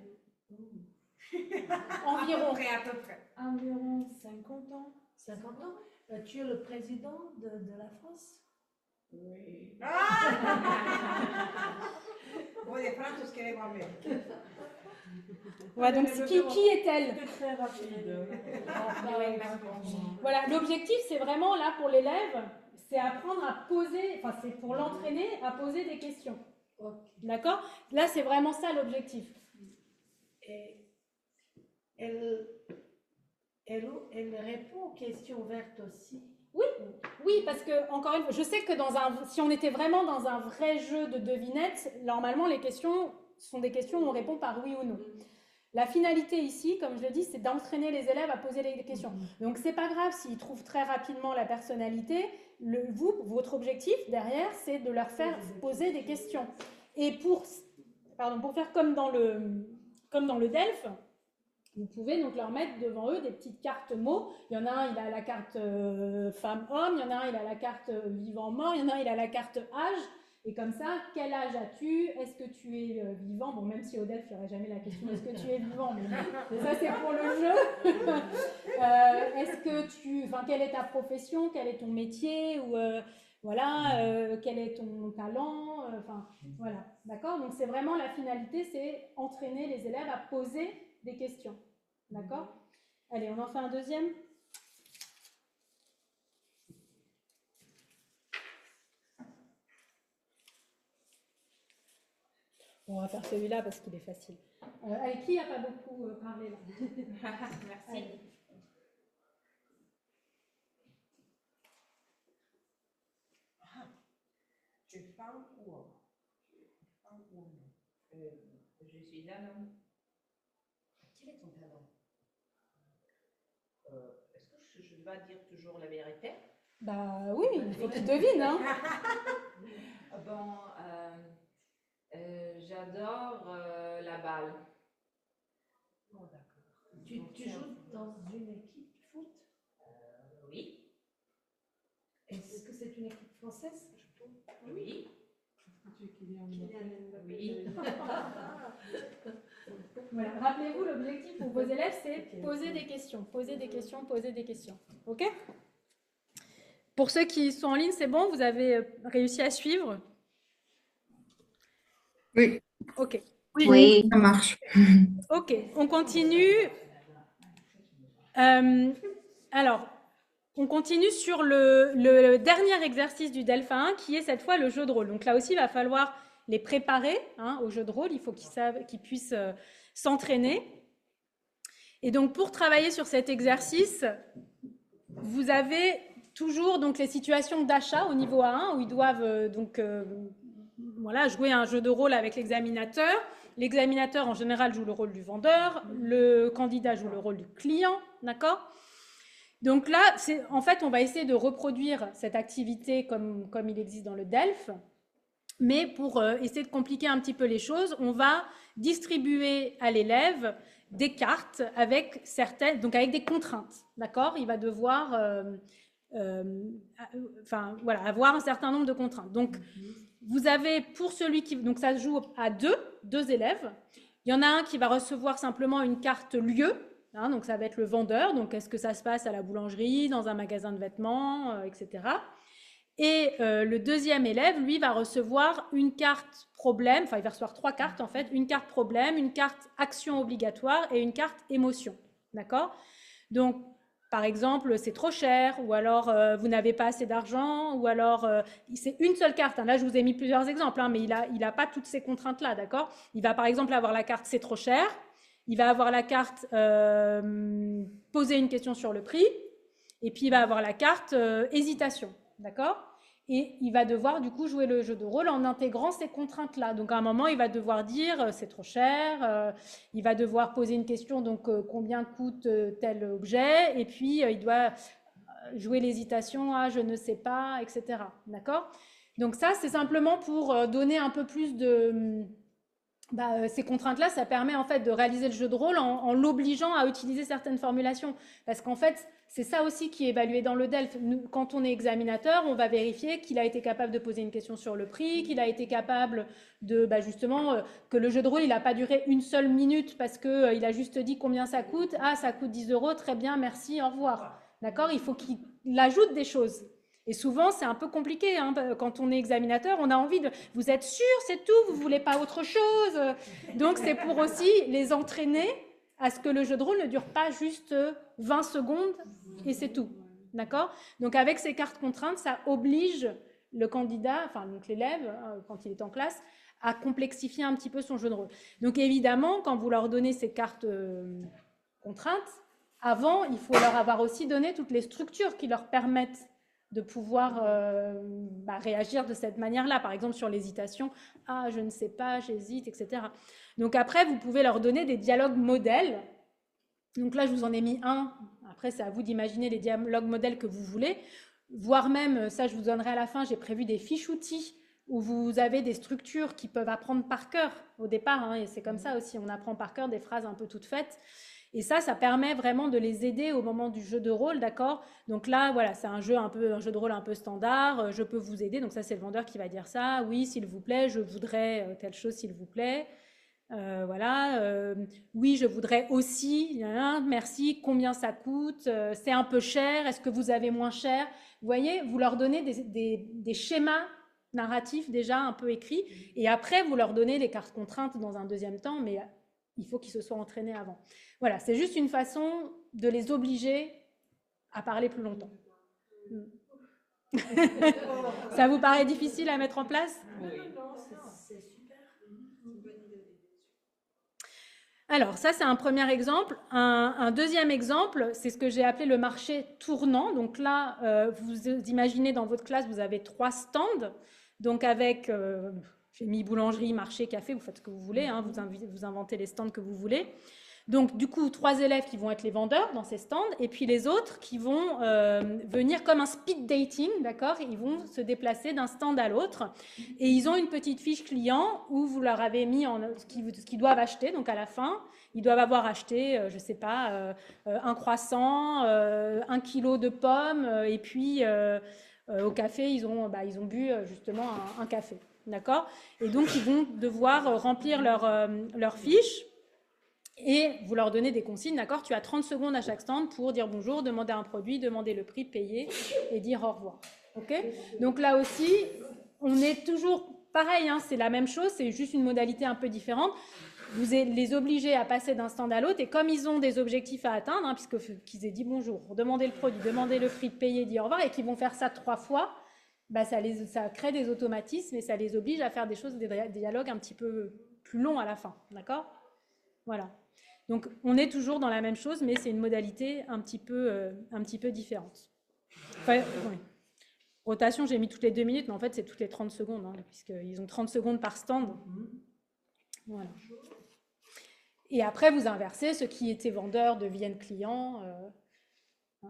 Speaker 2: Environ.
Speaker 7: À peu près.
Speaker 3: Environ 50 ans. 50 ans? Tu es le président de la France?
Speaker 7: Oui. Voglio franco scrivere a me.
Speaker 2: Ouais, donc qui est-elle?
Speaker 3: C'était très rapide.
Speaker 2: Voilà, l'objectif, c'est vraiment là pour l'élève, c'est apprendre à poser, enfin c'est pour l'entraîner à poser des questions. D'accord? Là, c'est vraiment ça l'objectif.
Speaker 3: Et elle répond aux questions ouvertes aussi.
Speaker 2: Oui, parce que, encore une fois, je sais que si on était vraiment dans un vrai jeu de devinettes, normalement, les questions sont des questions où on répond par oui ou non. La finalité ici, comme je le dis, c'est d'entraîner les élèves à poser les questions. Donc, c'est pas grave s'ils trouvent très rapidement la personnalité. Votre objectif derrière, c'est de leur faire poser des questions. Et pour faire comme dans le DELF, vous pouvez donc leur mettre devant eux des petites cartes mots. Il y en a un, il a la carte femme-homme, il y en a un, il a la carte vivant-mort, il y en a un, il a la carte âge. Et comme ça, quel âge as-tu? Est-ce que tu es vivant? Bon, même si au DELF, il n'y aurait jamais la question est-ce que tu es vivant? Mais ça, c'est pour le jeu. Quelle est ta profession? Quel est ton métier? Ou quel est ton talent? Voilà, d'accord? Donc, c'est vraiment la finalité, c'est entraîner les élèves à poser des questions. D'accord? Allez, on en fait un deuxième. On va faire celui-là parce qu'il est facile. Avec qui n'a pas beaucoup parlé là?
Speaker 4: Merci.
Speaker 2: Allez.
Speaker 7: Tu es femme ou homme?
Speaker 4: Je suis un homme.
Speaker 6: Quel est ton talent?
Speaker 4: Est-ce que je dois dire toujours la vérité?
Speaker 2: Bah oui, il faut que tu devines, hein.
Speaker 4: Bon, j'adore la balle.
Speaker 3: Oh, d'accord. Tu joues dans une équipe de foot?
Speaker 4: Oui.
Speaker 3: Est-ce que c'est une équipe française?
Speaker 4: Oui.
Speaker 7: Oui.
Speaker 2: Voilà. Rappelez-vous, l'objectif pour vos élèves, c'est poser des questions, poser des questions, poser des questions. OK? Pour ceux qui sont en ligne, c'est bon? Vous avez réussi à suivre?
Speaker 8: Oui.
Speaker 2: OK.
Speaker 8: Oui, ça marche.
Speaker 2: OK, on continue. Alors, on continue sur le dernier exercice du DELF 1 qui est cette fois le jeu de rôle. Donc là aussi, il va falloir les préparer au jeu de rôle. Il faut qu'ils puissent s'entraîner. Et donc, pour travailler sur cet exercice, vous avez toujours donc, les situations d'achat au niveau A1 où ils doivent jouer un jeu de rôle avec l'examinateur. L'examinateur, en général, joue le rôle du vendeur. Le candidat joue le rôle du client. D'accord ? Donc là, en fait, on va essayer de reproduire cette activité comme il existe dans le DELF. Mais pour essayer de compliquer un petit peu les choses, on va distribuer à l'élève des cartes avec des contraintes. D'accord ? Il va devoir avoir un certain nombre de contraintes. Donc, vous avez pour celui qui... Donc, ça se joue à deux élèves. Il y en a un qui va recevoir simplement une carte lieu. Donc, ça va être le vendeur. Donc, est-ce que ça se passe à la boulangerie, dans un magasin de vêtements, etc. Et le deuxième élève, lui, va recevoir une carte problème. Enfin, il va recevoir 3 cartes, en fait. Une carte problème, une carte action obligatoire et une carte émotion. D'accord ? Donc, par exemple, c'est trop cher, ou alors vous n'avez pas assez d'argent, ou alors c'est une seule carte. Là, je vous ai mis plusieurs exemples, mais il a pas toutes ces contraintes-là, d'accord ? Il va par exemple avoir la carte « c'est trop cher », il va avoir la carte « poser une question sur le prix », et puis il va avoir la carte « hésitation », d'accord ? Et il va devoir du coup jouer le jeu de rôle en intégrant ces contraintes-là. Donc à un moment, il va devoir dire c'est trop cher, il va devoir poser une question, donc combien coûte tel objet, et puis il doit jouer l'hésitation, je ne sais pas, etc. D'accord ? Donc ça, c'est simplement pour donner un peu plus de... ces contraintes-là, ça permet en fait de réaliser le jeu de rôle en l'obligeant à utiliser certaines formulations. Parce qu'en fait, c'est ça aussi qui est évalué dans le DELF. Quand on est examinateur, on va vérifier qu'il a été capable de poser une question sur le prix, qu'il a été capable de, que le jeu de rôle, il n'a pas duré une seule minute parce qu'il a juste dit combien ça coûte. Ah, ça coûte 10 €, très bien, merci, au revoir. D'accord ? Il faut qu'il ajoute des choses. Et souvent, c'est un peu compliqué. Quand on est examinateur, on a envie de... Vous êtes sûr, c'est tout ? Vous ne voulez pas autre chose ? Donc, c'est pour aussi les entraîner à ce que le jeu de rôle ne dure pas juste 20 secondes et c'est tout. D'accord? Donc avec ces cartes contraintes, ça oblige le candidat, enfin donc l'élève, quand il est en classe, à complexifier un petit peu son jeu de rôle. Donc évidemment, quand vous leur donnez ces cartes contraintes, avant, il faut leur avoir aussi donné toutes les structures qui leur permettent de pouvoir réagir de cette manière-là. Par exemple, sur l'hésitation, « Ah, je ne sais pas, j'hésite », etc. Donc après, vous pouvez leur donner des dialogues modèles. Donc là, je vous en ai mis un. Après, c'est à vous d'imaginer les dialogues modèles que vous voulez. Voire même, ça je vous donnerai à la fin, j'ai prévu des fiches outils où vous avez des structures qui peuvent apprendre par cœur au départ. Hein, et c'est comme ça aussi, on apprend par cœur des phrases un peu toutes faites. Et ça permet vraiment de les aider au moment du jeu de rôle, d'accord? Donc là, voilà, c'est un jeu de rôle un peu standard. Je peux vous aider. Donc ça, c'est le vendeur qui va dire ça. Oui, s'il vous plaît, je voudrais telle chose, s'il vous plaît. Oui, je voudrais aussi. Merci. Combien ça coûte? C'est un peu cher. Est-ce que vous avez moins cher? Vous voyez, vous leur donnez des schémas narratifs déjà un peu écrits. Et après, vous leur donnez les cartes contraintes dans un deuxième temps, mais il faut qu'ils se soient entraînés avant. Voilà, c'est juste une façon de les obliger à parler plus longtemps. Ça vous paraît difficile à mettre en place?
Speaker 3: Non, c'est super. C'est une bonne idée.
Speaker 2: Alors, ça, c'est un premier exemple. Un deuxième exemple, c'est ce que j'ai appelé le marché tournant. Donc là, vous imaginez dans votre classe, vous avez 3 stands. Donc avec, j'ai mis boulangerie, marché, café, vous faites ce que vous voulez, hein, vous inventez les stands que vous voulez. Donc du coup, 3 élèves qui vont être les vendeurs dans ces stands, et puis les autres qui vont venir comme un speed dating, d'accord? Ils vont se déplacer d'un stand à l'autre, et ils ont une petite fiche client où vous leur avez mis ce qu'ils doivent acheter. Donc à la fin, ils doivent avoir acheté, je ne sais pas, un croissant, 1 kilo de pommes, et puis au café, ils ont bu justement un café, d'accord? Et donc ils vont devoir remplir leur fiche. Et vous leur donnez des consignes, d'accord? Tu as 30 secondes à chaque stand pour dire bonjour, demander un produit, demander le prix, payer et dire au revoir. Ok? Donc là aussi, on est toujours pareil, hein, c'est la même chose, c'est juste une modalité un peu différente. Vous les obligez à passer d'un stand à l'autre, et comme ils ont des objectifs à atteindre, hein, puisqu'ils aient dit bonjour, demander le produit, demander le prix, payer, dire au revoir, et qu'ils vont faire ça 3 fois, ça crée des automatismes et ça les oblige à faire des dialogues un petit peu plus longs à la fin. D'accord? Voilà. Donc, on est toujours dans la même chose, mais c'est une modalité un petit peu différente. Enfin, ouais. Rotation, j'ai mis toutes les 2 minutes, mais en fait, c'est toutes les 30 secondes, hein, puisqu'ils ont 30 secondes par stand. Voilà. Et après, vous inversez, ceux qui étaient vendeurs deviennent clients.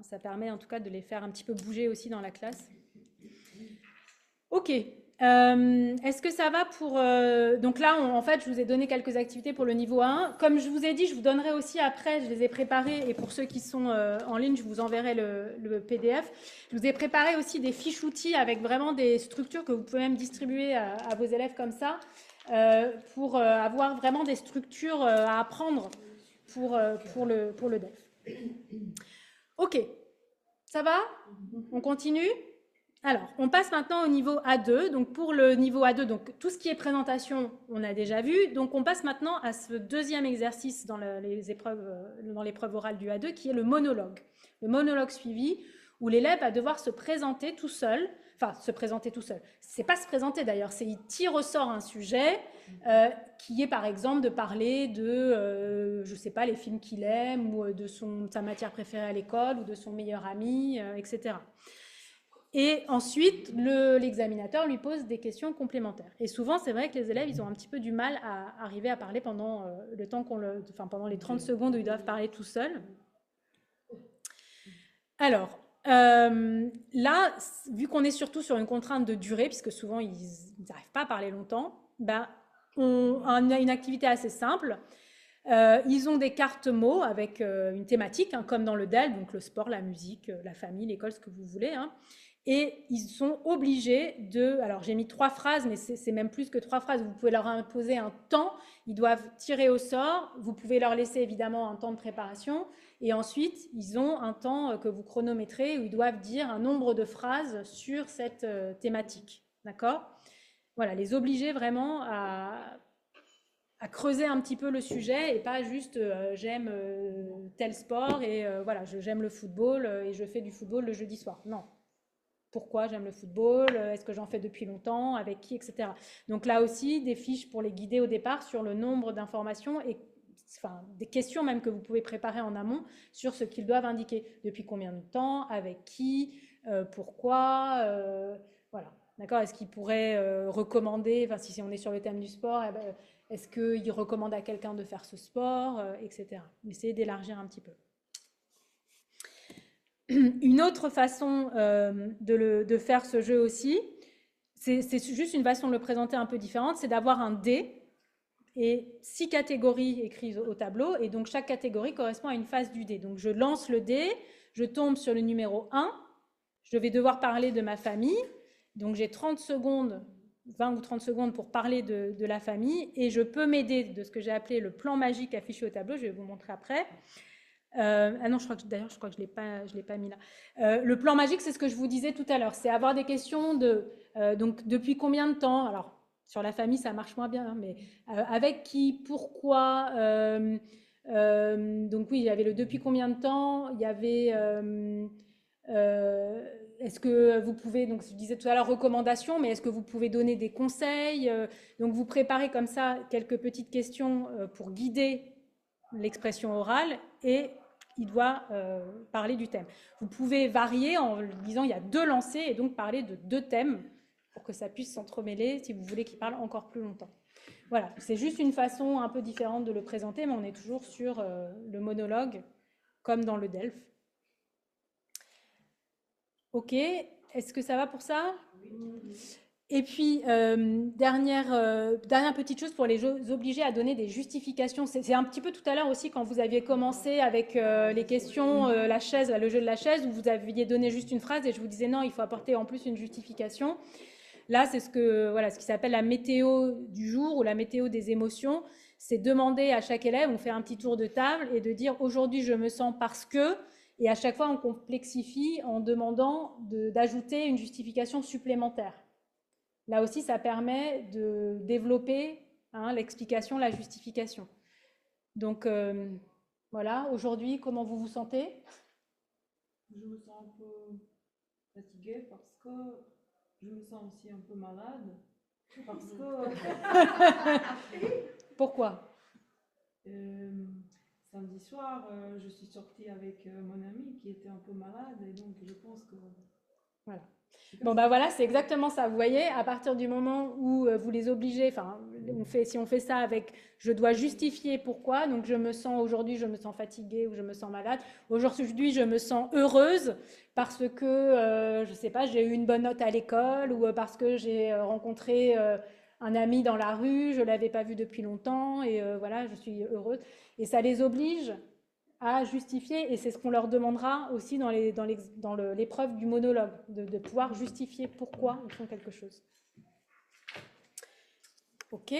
Speaker 2: Ça permet en tout cas de les faire un petit peu bouger aussi dans la classe. Ok. Est-ce que ça va pour... Donc là, en fait, je vous ai donné quelques activités pour le niveau 1. Comme je vous ai dit, je vous donnerai aussi après, je les ai préparées, et pour ceux qui sont en ligne, je vous enverrai le PDF. Je vous ai préparé aussi des fiches outils avec vraiment des structures que vous pouvez même distribuer à vos élèves comme ça, pour avoir vraiment des structures à apprendre pour le DEF. Ok, ça va? On continue? Alors, on passe maintenant au niveau A2. Donc, pour le niveau A2, donc, tout ce qui est présentation, on a déjà vu. Donc, on passe maintenant à ce deuxième exercice dans l'épreuve orale du A2, qui est le monologue. Le monologue suivi, où l'élève va devoir se présenter tout seul. Enfin, se présenter tout seul. C'est pas se présenter d'ailleurs, c'est il tire au sort un sujet qui est par exemple de parler de, je sais pas, les films qu'il aime, ou de sa matière préférée à l'école, ou de son meilleur ami, etc. Et ensuite, l'examinateur lui pose des questions complémentaires. Et souvent, c'est vrai que les élèves, ils ont un petit peu du mal à arriver à parler pendant le temps pendant les 30 secondes où ils doivent parler tout seuls. Alors, là, vu qu'on est surtout sur une contrainte de durée, puisque souvent, ils n'arrivent pas à parler longtemps, on a une activité assez simple. Ils ont des cartes mots avec une thématique, hein, comme dans le DEL, donc le sport, la musique, la famille, l'école, ce que vous voulez, hein. Et ils sont obligés alors j'ai mis 3 phrases, mais c'est même plus que 3 phrases, vous pouvez leur imposer un temps, ils doivent tirer au sort, vous pouvez leur laisser évidemment un temps de préparation, et ensuite ils ont un temps que vous chronométrez où ils doivent dire un nombre de phrases sur cette thématique, d'accord? Voilà, les obliger vraiment à à creuser un petit peu le sujet et pas juste j'aime tel sport et voilà, j'aime le football et je fais du football le jeudi soir. Non. Pourquoi j'aime le football? Est-ce que j'en fais depuis longtemps? Avec qui? Etc. Donc là aussi, des fiches pour les guider au départ sur le nombre d'informations et enfin, des questions même que vous pouvez préparer en amont sur ce qu'ils doivent indiquer. Depuis combien de temps? Avec qui? Pourquoi? Voilà. D'accord? Est-ce qu'ils pourraient recommander, enfin, si on est sur le thème du sport, eh ben, est-ce qu'ils recommandent à quelqu'un de faire ce sport, etc. Essayez d'élargir un petit peu. Une autre façon de faire ce jeu aussi, c'est juste une façon de le présenter un peu différente, c'est d'avoir un dé et 6 catégories écrites au tableau, et donc chaque catégorie correspond à une face du dé. Donc je lance le dé, je tombe sur le numéro 1, je vais devoir parler de ma famille, donc j'ai 30 secondes, 20 ou 30 secondes pour parler de la famille, et je peux m'aider de ce que j'ai appelé le plan magique affiché au tableau, je vais vous montrer après. Ah non, d'ailleurs, je crois que je l'ai pas mis là. Le plan magique, c'est ce que je vous disais tout à l'heure, c'est avoir des questions de donc depuis combien de temps. Alors sur la famille, ça marche moins bien, hein, mais avec qui, pourquoi. Donc oui, il y avait le depuis combien de temps. Il y avait est-ce que vous pouvez, donc je disais tout à l'heure recommandations, mais est-ce que vous pouvez donner des conseils? Donc vous préparez comme ça quelques petites questions pour guider l'expression orale et il doit parler du thème. Vous pouvez varier en disant il y a 2 lancers et donc parler de 2 thèmes pour que ça puisse s'entremêler si vous voulez qu'il parle encore plus longtemps. Voilà, c'est juste une façon un peu différente de le présenter, mais on est toujours sur le monologue comme dans le DELF. Ok, est-ce que ça va pour ça? Et puis, dernière petite chose pour les obliger à donner des justifications. C'est un petit peu tout à l'heure aussi quand vous aviez commencé avec les questions, la chaise, le jeu de la chaise, où vous aviez donné juste une phrase et je vous disais non, il faut apporter en plus une justification. Là, c'est ce qui s'appelle la météo du jour ou la météo des émotions. C'est demander à chaque élève, on fait un petit tour de table et de dire aujourd'hui je me sens parce que, et à chaque fois on complexifie en demandant d'ajouter une justification supplémentaire. Là aussi, ça permet de développer l'explication, la justification. Donc, voilà, aujourd'hui, comment vous vous sentez?
Speaker 9: Je me sens un peu fatiguée parce que je me sens aussi un peu malade. Parce que...
Speaker 2: Pourquoi?
Speaker 9: Samedi soir, je suis sortie avec mon ami qui était un peu malade et donc je pense que...
Speaker 2: Voilà. Bon, bah voilà, c'est exactement ça. Vous voyez, à partir du moment où vous les obligez, enfin, si on fait ça avec je dois justifier pourquoi, donc aujourd'hui, je me sens fatiguée ou je me sens malade. Aujourd'hui, je me sens heureuse parce que, je sais pas, j'ai eu une bonne note à l'école ou parce que j'ai rencontré un ami dans la rue, je l'avais pas vu depuis longtemps et voilà, je suis heureuse. Et ça les oblige à justifier, et c'est ce qu'on leur demandera aussi dans l'épreuve du monologue, de pouvoir justifier pourquoi ils font quelque chose. Ok.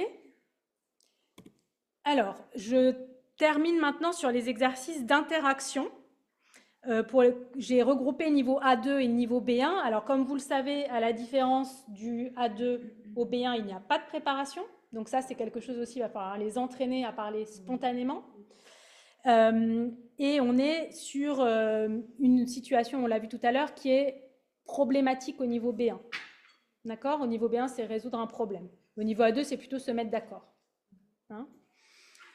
Speaker 2: Alors, je termine maintenant sur les exercices d'interaction. J'ai regroupé niveau A2 et niveau B1. Alors, comme vous le savez, à la différence du A2 au B1, il n'y a pas de préparation. Donc ça, c'est quelque chose aussi, il va falloir les entraîner à parler spontanément. Et on est sur une situation, on l'a vu tout à l'heure, qui est problématique au niveau B1. D'accord? Au niveau B1, c'est résoudre un problème. Au niveau A2, c'est plutôt se mettre d'accord. Hein?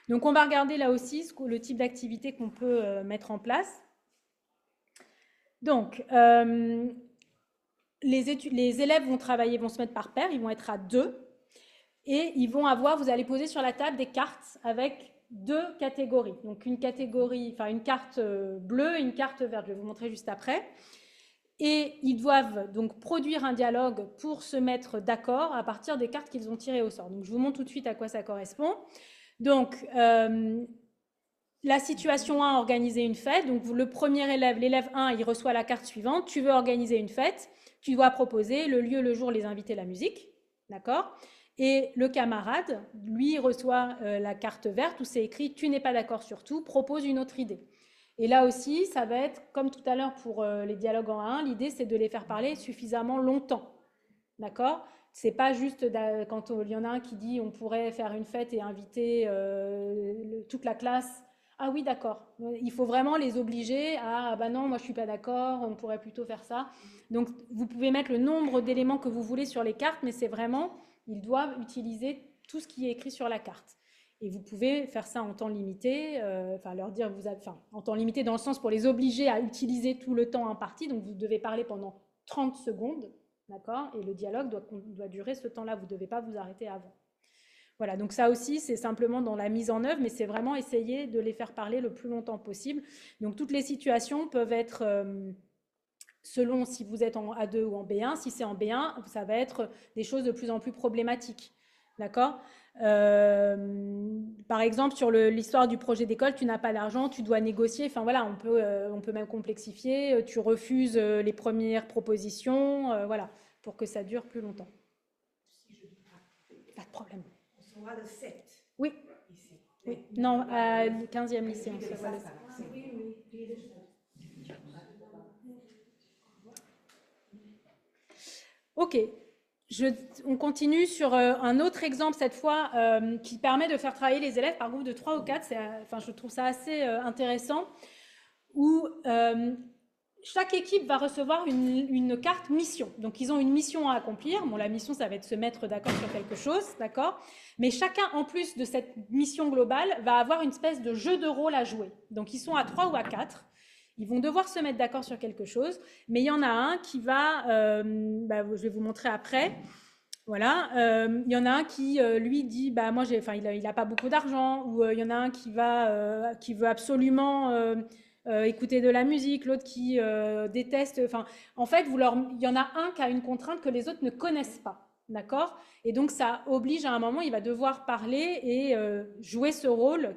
Speaker 2: Donc, on va regarder là aussi le type d'activité qu'on peut mettre en place. Donc, les élèves vont se mettre par paire, ils vont être à 2 et ils vont vous allez poser sur la table des cartes avec 2 catégories. Donc une carte bleue et une carte verte. Je vais vous montrer juste après. Et ils doivent donc produire un dialogue pour se mettre d'accord à partir des cartes qu'ils ont tirées au sort. Donc je vous montre tout de suite à quoi ça correspond. Donc la situation 1, organiser une fête. Donc le premier élève, l'élève 1, il reçoit la carte suivante. Tu veux organiser une fête, tu dois proposer le lieu, le jour, les invités, la musique. D'accord ? Et le camarade, lui, reçoit la carte verte où c'est écrit « Tu n'es pas d'accord sur tout, propose une autre idée ». Et là aussi, ça va être, comme tout à l'heure pour les dialogues en 1, l'idée c'est de les faire parler suffisamment longtemps. D'accord ? C'est pas juste quand il y en a un qui dit on pourrait faire une fête et inviter toute la classe. Ah oui, d'accord. Il faut vraiment les obliger à, ah bah non, moi je suis pas d'accord, on pourrait plutôt faire ça. Donc vous pouvez mettre le nombre d'éléments que vous voulez sur les cartes, mais c'est vraiment, ils doivent utiliser tout ce qui est écrit sur la carte. Et vous pouvez faire ça en temps limité, enfin leur dire, en temps limité dans le sens pour les obliger à utiliser tout le temps imparti. Donc vous devez parler pendant 30 secondes, d'accord? Et le dialogue doit durer ce temps-là, vous ne devez pas vous arrêter avant. Voilà, donc ça aussi, c'est simplement dans la mise en œuvre, mais c'est vraiment essayer de les faire parler le plus longtemps possible. Donc toutes les situations peuvent être, selon si vous êtes en A2 ou en B1, si c'est en B1, ça va être des choses de plus en plus problématiques. D'accord? Par exemple, sur l'histoire du projet d'école, tu n'as pas d'argent, tu dois négocier. Enfin voilà, on peut même complexifier. Tu refuses les premières propositions, voilà, pour que ça dure plus longtemps. Pas de problème.
Speaker 7: On sera le 7.
Speaker 2: Oui.
Speaker 7: Ici.
Speaker 2: Oui. Non, à 15e lycée. On se voit le 7. Ok. On continue sur un autre exemple cette fois qui permet de faire travailler les élèves par groupe de 3 ou 4. Je trouve ça assez intéressant où chaque équipe va recevoir une carte mission. Donc, ils ont une mission à accomplir. Bon, la mission, ça va être se mettre d'accord sur quelque chose, d'accord? Mais chacun, en plus de cette mission globale, va avoir une espèce de jeu de rôle à jouer. Donc, ils sont à 3 ou à 4. Ils vont devoir se mettre d'accord sur quelque chose, mais il y en a un qui va, je vais vous montrer après. Voilà, il y en a un qui lui dit, moi, il a pas beaucoup d'argent, ou il y en a un qui veut absolument écouter de la musique, l'autre qui déteste. En fait, il y en a un qui a une contrainte que les autres ne connaissent pas. D'accord? Et donc, ça oblige à un moment, il va devoir parler et jouer ce rôle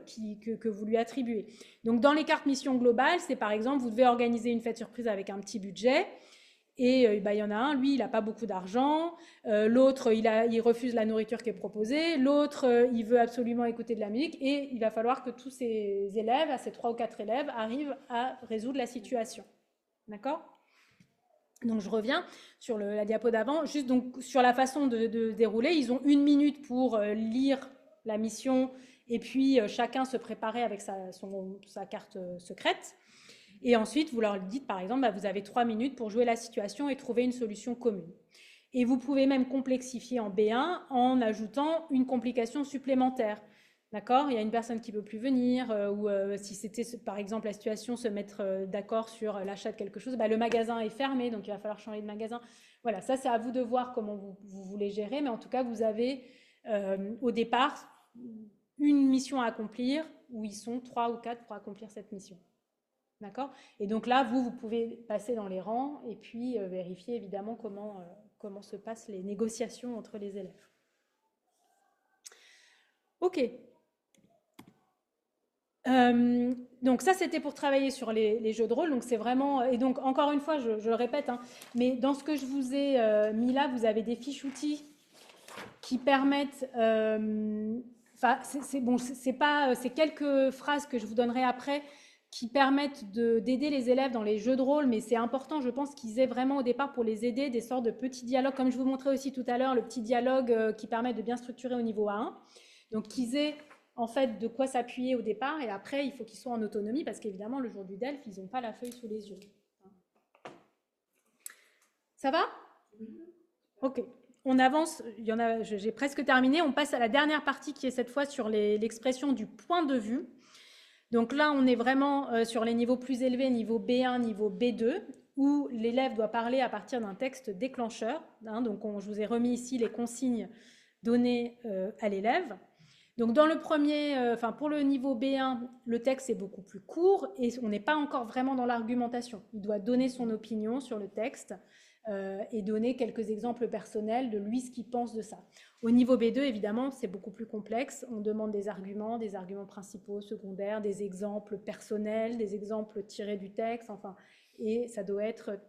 Speaker 2: que vous lui attribuez. Donc, dans les cartes mission globales, c'est par exemple, vous devez organiser une fête surprise avec un petit budget. Et il y en a un, lui, il n'a pas beaucoup d'argent. L'autre, il refuse la nourriture qui est proposée. L'autre, il veut absolument écouter de la musique. Et il va falloir que tous ces élèves, ces 3 ou 4 élèves, arrivent à résoudre la situation. D'accord ? Donc, je reviens sur la diapo d'avant. Juste donc, sur la façon de dérouler, ils ont 1 minute pour lire la mission et puis chacun se préparer avec sa carte secrète. Et ensuite, vous leur dites, par exemple, vous avez 3 minutes pour jouer la situation et trouver une solution commune. Et vous pouvez même complexifier en B1 en ajoutant une complication supplémentaire. D'accord? Il y a une personne qui ne peut plus venir, ou si c'était, par exemple, la situation, se mettre d'accord sur l'achat de quelque chose, le magasin est fermé, donc il va falloir changer de magasin. Voilà, ça, c'est à vous de voir comment vous voulez gérer, mais en tout cas, vous avez, au départ, une mission à accomplir, où ils sont 3 ou 4 pour accomplir cette mission. D'accord? Et donc là, vous pouvez passer dans les rangs et puis vérifier, évidemment, comment se passent les négociations entre les élèves. Ok. Donc ça, c'était pour travailler sur les jeux de rôle. Donc c'est vraiment, et donc encore une fois, je le répète, mais dans ce que je vous ai mis là, vous avez des fiches outils qui permettent, c'est quelques phrases que je vous donnerai après qui permettent d'aider les élèves dans les jeux de rôle, mais c'est important, je pense, qu'ils aient vraiment au départ pour les aider des sortes de petits dialogues, comme je vous montrais aussi tout à l'heure, le petit dialogue qui permet de bien structurer au niveau A1. Donc qu'ils aient en fait de quoi s'appuyer au départ, et après il faut qu'ils soient en autonomie, parce qu'évidemment le jour du DELF, ils n'ont pas la feuille sous les yeux. Ça va? Ok. On avance, j'ai presque terminé, on passe à la dernière partie qui est cette fois sur l'expression du point de vue. Donc là, on est vraiment sur les niveaux plus élevés, niveau B1, niveau B2, où l'élève doit parler à partir d'un texte déclencheur. Donc je vous ai remis ici les consignes données à l'élève. Donc dans le premier, pour le niveau B1, le texte est beaucoup plus court et on n'est pas encore vraiment dans l'argumentation. Il doit donner son opinion sur le texte et donner quelques exemples personnels de lui, ce qu'il pense de ça. Au niveau B2, évidemment, c'est beaucoup plus complexe. On demande des arguments principaux, secondaires, des exemples personnels, des exemples tirés du texte, et ça doit être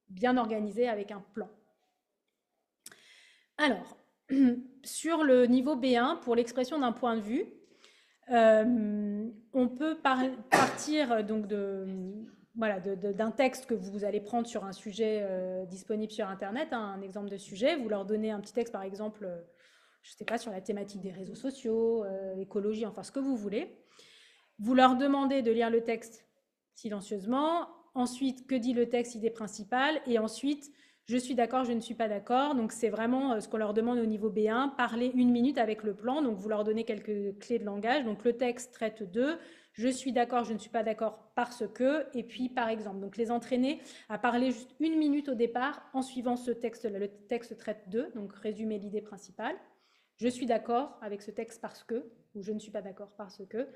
Speaker 2: bien organisé avec un plan. Alors, sur le niveau B1, pour l'expression d'un point de vue, on peut partir donc voilà, d'un texte que vous allez prendre sur un sujet disponible sur Internet, hein, un exemple de sujet. Vous leur donnez un petit texte, par exemple, je ne sais pas, sur la thématique des réseaux sociaux, écologie, enfin ce que vous voulez. Vous leur demandez de lire le texte silencieusement. Ensuite, que dit le texte, idée principale. Et ensuite, je suis d'accord, je ne suis pas d'accord. Donc, c'est vraiment ce qu'on leur demande au niveau B1, parler 1 minute avec le plan. Donc, vous leur donnez quelques clés de langage. Donc, le texte traite de je suis d'accord, je ne suis pas d'accord parce que, et puis par exemple. Donc, les entraîner à parler juste 1 minute au départ en suivant ce texte-là. Le texte traite de, donc résumer l'idée principale. Je suis d'accord avec ce texte parce que, ou je ne suis pas d'accord parce que,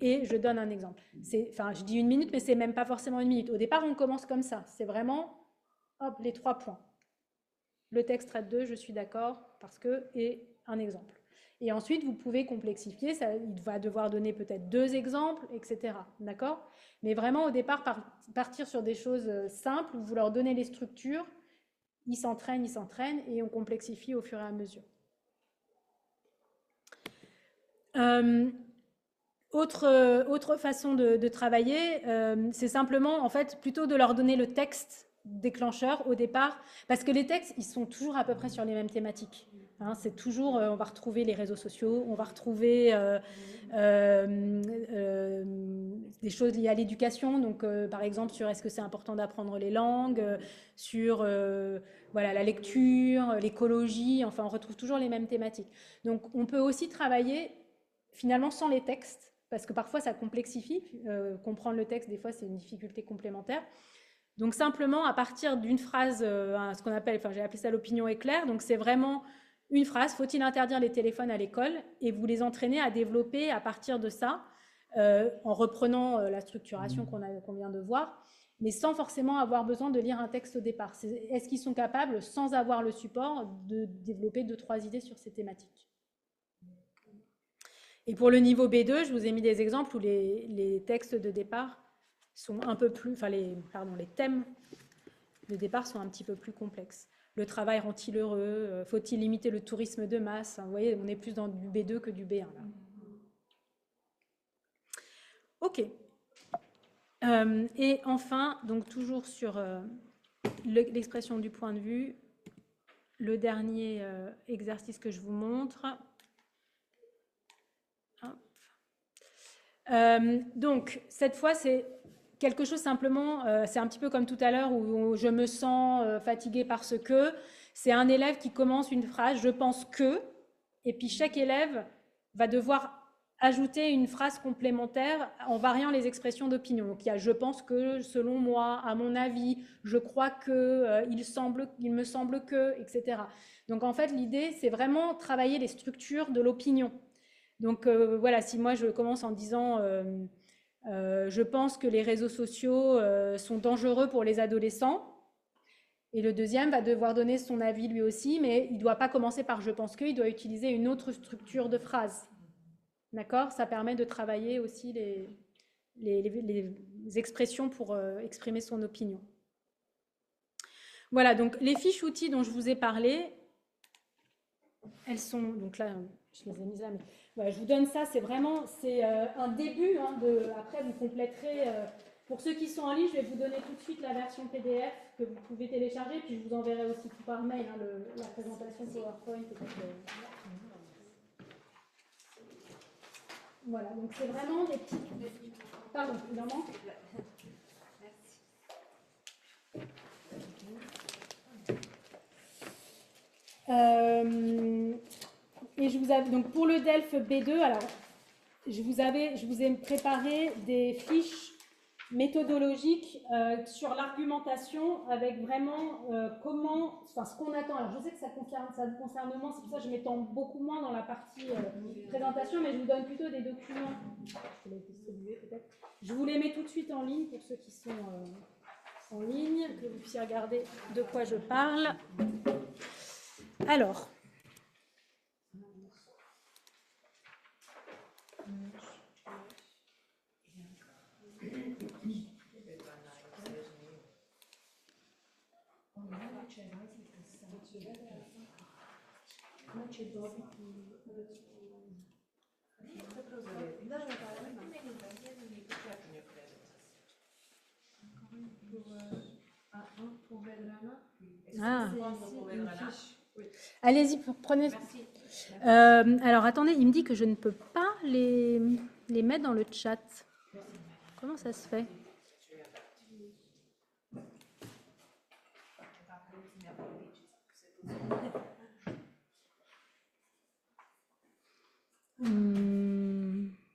Speaker 2: et je donne un exemple. Enfin, je dis 1 minute, mais c'est même pas forcément 1 minute. Au départ, on commence comme ça. C'est vraiment, hop, les 3 points. Le texte traite de, je suis d'accord parce que, et un exemple. Et ensuite, vous pouvez complexifier. Ça, il va devoir donner peut-être 2 exemples, etc. D'accord? Mais vraiment, au départ, partir sur des choses simples, vous leur donnez les structures, ils s'entraînent, et on complexifie au fur et à mesure. Autre façon de travailler, c'est simplement, en fait, plutôt de leur donner le texte déclencheur au départ, parce que les textes, ils sont toujours à peu près sur les mêmes thématiques. Hein, c'est toujours, on va retrouver les réseaux sociaux, on va retrouver des choses liées à l'éducation, donc par exemple sur est-ce que c'est important d'apprendre les langues, sur voilà, la lecture, l'écologie, enfin on retrouve toujours les mêmes thématiques. Donc on peut aussi travailler finalement sans les textes, parce que parfois ça complexifie, comprendre le texte des fois c'est une difficulté complémentaire. Donc simplement à partir d'une phrase, ce qu'on appelle, enfin j'ai appelé ça l'opinion éclair, donc c'est vraiment une phrase, faut-il interdire les téléphones à l'école, et vous les entraînez à développer à partir de ça, en reprenant la structuration qu'on vient de voir, mais sans forcément avoir besoin de lire un texte au départ. Est-ce qu'ils sont capables, sans avoir le support, de développer 2-3 idées sur ces thématiques? Et pour le niveau B2, je vous ai mis des exemples où les textes de départ sont un peu plus, enfin les thèmes de départ sont un petit peu plus complexes. Le travail rend-il heureux? Faut-il limiter le tourisme de masse? Vous voyez, on est plus dans du B2 que du B1 là. Ok. Et enfin, donc toujours sur l'expression du point de vue, le dernier exercice que je vous montre. Donc, cette fois, c'est quelque chose simplement, c'est un petit peu comme tout à l'heure où je me sens fatiguée parce que c'est un élève qui commence une phrase, je pense que, et puis chaque élève va devoir ajouter une phrase complémentaire en variant les expressions d'opinion. Donc, il y a je pense que, selon moi, à mon avis, je crois que, il me semble que, etc. Donc, en fait, l'idée, c'est vraiment travailler les structures de l'opinion. Donc voilà, si moi je commence en disant je pense que les réseaux sociaux sont dangereux pour les adolescents, et le deuxième va devoir donner son avis lui aussi, mais il ne doit pas commencer par je pense que, il doit utiliser une autre structure de phrase. D'accord? Ça permet de travailler aussi les expressions pour exprimer son opinion. Voilà, donc les fiches outils dont je vous ai parlé, elles sont, donc là, je les ai mises là, mais voilà, je vous donne ça, c'est vraiment, c'est un début, hein, après vous compléterez, pour ceux qui sont en ligne, je vais vous donner tout de suite la version PDF que vous pouvez télécharger, puis je vous enverrai aussi tout par mail, hein, la présentation PowerPoint. Voilà, donc c'est vraiment des petits... Pardon, il en manque ? Et je vous avais, donc pour le DELF B2, alors je vous ai préparé des fiches méthodologiques sur l'argumentation avec vraiment ce qu'on attend. Alors je sais que ça vous concerne moins, c'est pour ça que je m'étends beaucoup moins dans la partie présentation, mais je vous donne plutôt des documents. Je vais les distribuer peut-être. Je vous les mets tout de suite en ligne pour ceux qui sont en ligne, que vous puissiez regarder de quoi je parle. Alors,
Speaker 6: main.
Speaker 2: Ah.
Speaker 6: C'est
Speaker 4: Prendre
Speaker 6: ici
Speaker 4: pour
Speaker 6: une
Speaker 4: Verena.
Speaker 6: fiche. Oui.
Speaker 2: Allez-y, prenez.
Speaker 6: Merci.
Speaker 2: Alors, attendez, il me dit que je ne peux pas les mettre dans le chat. Comment ça se fait?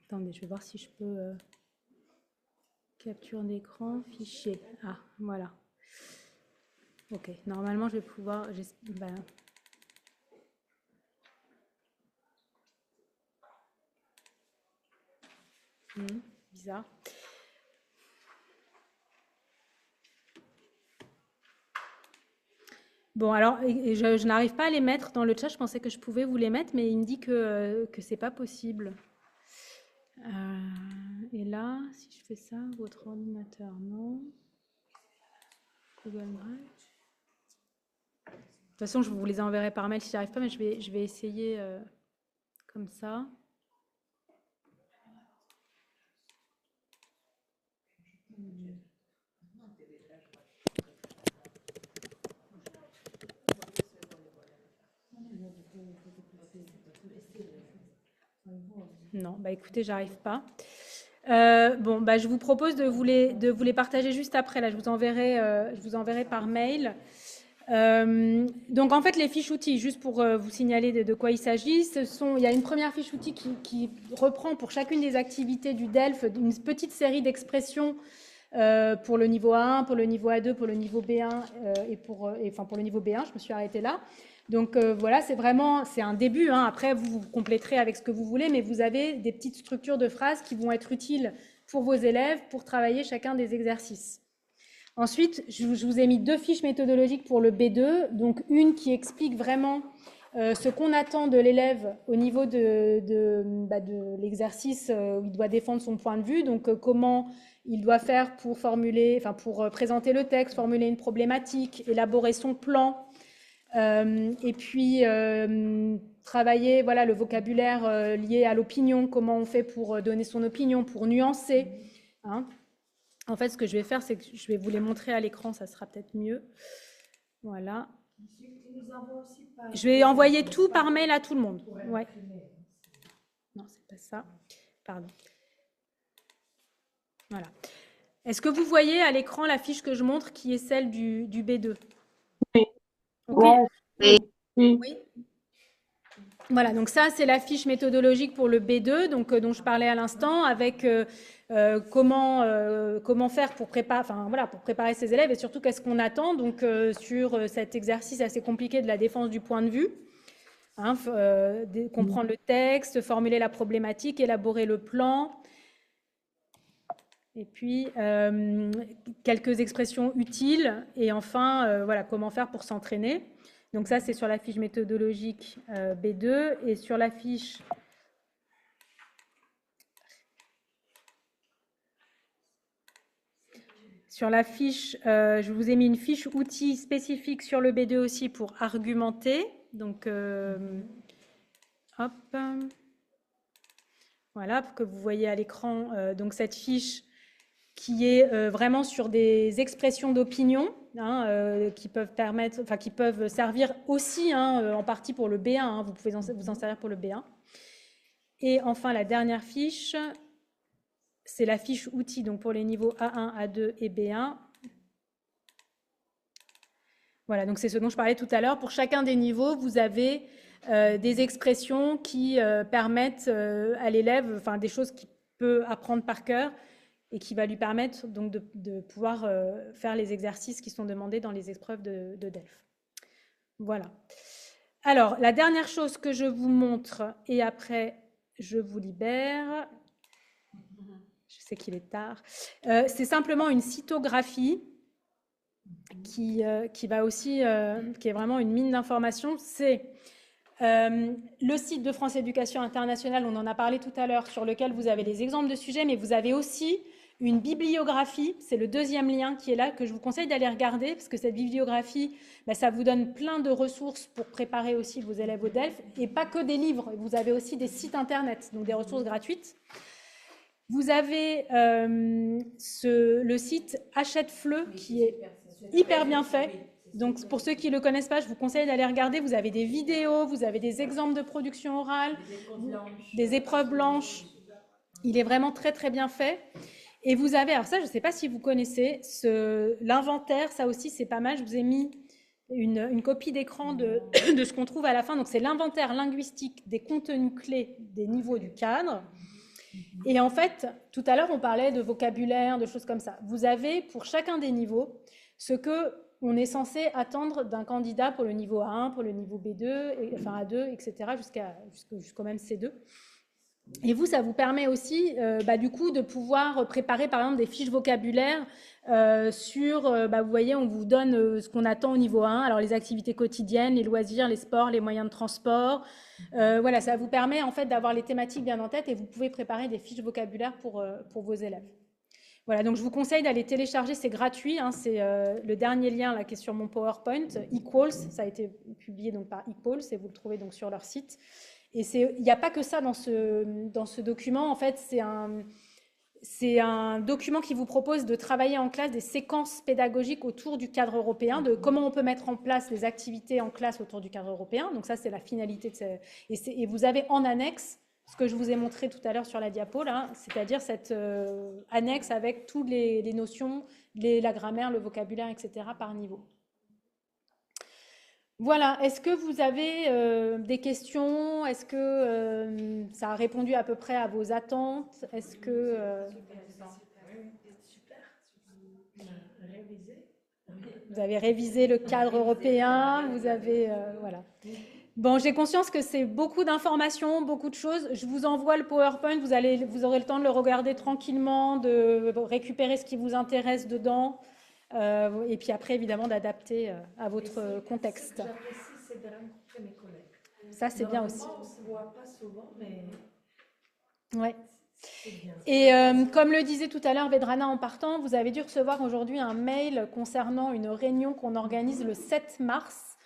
Speaker 2: Attendez, je vais voir si je peux capture d'écran, fichier. Ah, voilà. Ok, normalement je vais pouvoir. Ben, bizarre. Bon, alors, je n'arrive pas à les mettre dans le chat. Je pensais que je pouvais vous les mettre, mais il me dit que c'est pas possible. Et là, si je fais ça, votre ordinateur, non. Google Drive. De toute façon, je vous les enverrai par mail si j'y arrive pas, mais je vais essayer comme ça. Non, bah écoutez, j'arrive pas. Bon, bah je vous propose de vous les partager juste après. Là, je vous enverrai par mail. Donc en fait, les fiches outils, juste pour vous signaler de quoi il s'agit, il y a une première fiche outils qui reprend pour chacune des activités du DELF une petite série d'expressions pour le niveau A1, pour le niveau A2, pour le niveau B1 enfin pour le niveau B1. Je me suis arrêtée là. Donc voilà, c'est un début. Hein. Après, vous compléterez avec ce que vous voulez, mais vous avez des petites structures de phrases qui vont être utiles pour vos élèves pour travailler chacun des exercices. Ensuite, je vous ai mis 2 fiches méthodologiques pour le B2, donc une qui explique vraiment ce qu'on attend de l'élève au niveau de l'exercice où il doit défendre son point de vue, donc comment il doit faire pour présenter le texte, formuler une problématique, élaborer son plan, et puis travailler le vocabulaire lié à l'opinion, comment on fait pour donner son opinion, pour nuancer. Hein. En fait, ce que je vais faire, c'est que je vais vous les montrer à l'écran, ça sera peut-être mieux. Voilà. Je vais envoyer tout par mail à tout le monde. Ouais. Non, c'est pas ça. Pardon. Voilà. Est-ce que vous voyez à l'écran la fiche que je montre qui est celle du B2?
Speaker 1: Oui.
Speaker 2: Okay.
Speaker 1: Oui.
Speaker 2: Oui. Voilà, donc ça, c'est la fiche méthodologique pour le B2, donc, dont je parlais à l'instant, avec comment faire pour préparer ses élèves et surtout qu'est-ce qu'on attend donc, sur cet exercice assez compliqué de la défense du point de vue. Hein, comprendre le texte, formuler la problématique, élaborer le plan. Et puis, quelques expressions utiles. Et enfin, comment faire pour s'entraîner. Donc ça, c'est sur la fiche méthodologique B2. Et sur la fiche... je vous ai mis une fiche outil spécifique sur le B2 aussi pour argumenter. Donc, hop. Voilà, pour que vous voyez à l'écran donc cette fiche qui est vraiment sur des expressions d'opinion qui peuvent servir aussi en partie pour le B1. Vous pouvez vous en servir pour le B1. Et enfin, la dernière fiche, c'est la fiche outil donc pour les niveaux A1, A2 et B1. Voilà, donc c'est ce dont je parlais tout à l'heure. Pour chacun des niveaux, vous avez des expressions qui permettent à l'élève, des choses qu'il peut apprendre par cœur et qui va lui permettre donc de pouvoir faire les exercices qui sont demandés dans les épreuves de DELF. Voilà. Alors, la dernière chose que je vous montre, et après je vous libère, je sais qu'il est tard, c'est simplement une cytographie qui va aussi, qui est vraiment une mine d'informations. C'est le site de France Éducation Internationale, on en a parlé tout à l'heure, sur lequel vous avez les exemples de sujets, mais vous avez aussi une bibliographie, c'est le deuxième lien qui est là, que je vous conseille d'aller regarder, parce que cette bibliographie, ça vous donne plein de ressources pour préparer aussi vos élèves au DELF, et pas que des livres, vous avez aussi des sites internet, donc des ressources gratuites. Vous avez le site Hachette Fleu, qui est hyper bien fait. Donc, pour ceux qui ne le connaissent pas, je vous conseille d'aller regarder. Vous avez des vidéos, vous avez des exemples de production orale, des épreuves blanches. Il est vraiment très, très bien fait. Et vous avez, alors ça, je ne sais pas si vous connaissez, l'inventaire, ça aussi, c'est pas mal. Je vous ai mis une copie d'écran de ce qu'on trouve à la fin. Donc, c'est l'inventaire linguistique des contenus clés des niveaux du cadre. Et en fait, tout à l'heure, on parlait de vocabulaire, de choses comme ça. Vous avez, pour chacun des niveaux, ce qu'on est censé attendre d'un candidat pour le niveau A1, pour le niveau B2, enfin A2, etc., jusqu'au même C2. Et vous, ça vous permet aussi, du coup, de pouvoir préparer, par exemple, des fiches vocabulaire vous voyez, on vous donne ce qu'on attend au niveau 1, alors les activités quotidiennes, les loisirs, les sports, les moyens de transport. Voilà, ça vous permet, en fait, d'avoir les thématiques bien en tête et vous pouvez préparer des fiches vocabulaire pour vos élèves. Voilà, donc je vous conseille d'aller télécharger, c'est gratuit, hein, c'est le dernier lien là, qui est sur mon PowerPoint, Equals, ça a été publié donc, par Equals et vous le trouvez donc sur leur site. Et il n'y a pas que ça dans ce document. En fait, c'est un document qui vous propose de travailler en classe des séquences pédagogiques autour du cadre européen, de comment on peut mettre en place les activités en classe autour du cadre européen. Donc ça, c'est la finalité de et vous avez en annexe ce que je vous ai montré tout à l'heure sur la diapo, là, c'est-à-dire cette annexe avec toutes les notions, la grammaire, le vocabulaire, etc. par niveau. Voilà, est-ce que vous avez des questions? Est-ce que ça a répondu à peu près à vos attentes? Est-ce que... Vous avez révisé le cadre européen, vous avez... voilà. Bon, j'ai conscience que c'est beaucoup d'informations, beaucoup de choses. Je vous envoie le PowerPoint, vous aurez le temps de le regarder tranquillement, de récupérer ce qui vous intéresse dedans. Et puis après, évidemment, d'adapter à votre contexte.
Speaker 3: J'apprécie, c'est de rencontrer mes collègues.
Speaker 2: Ça, c'est bien aussi.
Speaker 3: On ne se voit pas souvent, mais
Speaker 2: ouais.
Speaker 3: c'est bien.
Speaker 2: Et comme le disait tout à l'heure Vedrana en partant, vous avez dû recevoir aujourd'hui un mail concernant une réunion qu'on organise le 7 mars,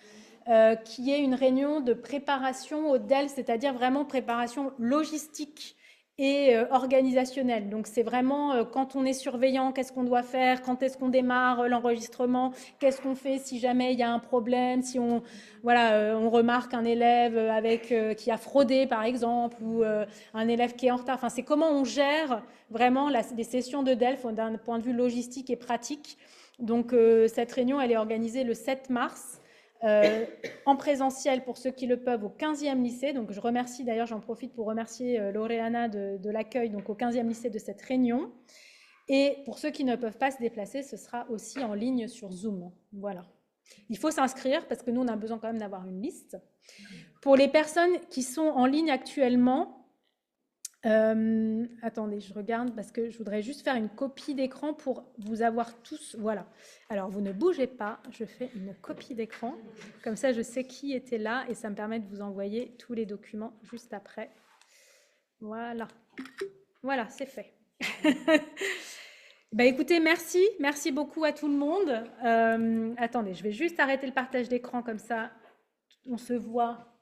Speaker 2: qui est une réunion de préparation au DEL, c'est-à-dire vraiment préparation logistique et organisationnel. Donc, c'est vraiment quand on est surveillant, qu'est-ce qu'on doit faire, quand est-ce qu'on démarre l'enregistrement, qu'est-ce qu'on fait si jamais il y a un problème, si on remarque un élève qui a fraudé, par exemple, ou un élève qui est en retard. Enfin, c'est comment on gère vraiment les sessions de DELF d'un point de vue logistique et pratique. Donc, cette réunion, elle est organisée le 7 mars. En présentiel pour ceux qui le peuvent au 15e lycée. Donc, je remercie d'ailleurs, j'en profite pour remercier Lauréana de l'accueil donc au 15e lycée de cette réunion. Et pour ceux qui ne peuvent pas se déplacer, ce sera aussi en ligne sur Zoom. Voilà. Il faut s'inscrire parce que nous, on a besoin quand même d'avoir une liste. Pour les personnes qui sont en ligne actuellement, attendez, je regarde parce que je voudrais juste faire une copie d'écran pour vous avoir tous. Voilà. Alors, vous ne bougez pas. Je fais une copie d'écran. Comme ça, je sais qui était là et ça me permet de vous envoyer tous les documents juste après. Voilà. Voilà, c'est fait. Écoutez, merci. Merci beaucoup à tout le monde. Attendez, je vais juste arrêter le partage d'écran comme ça. On se voit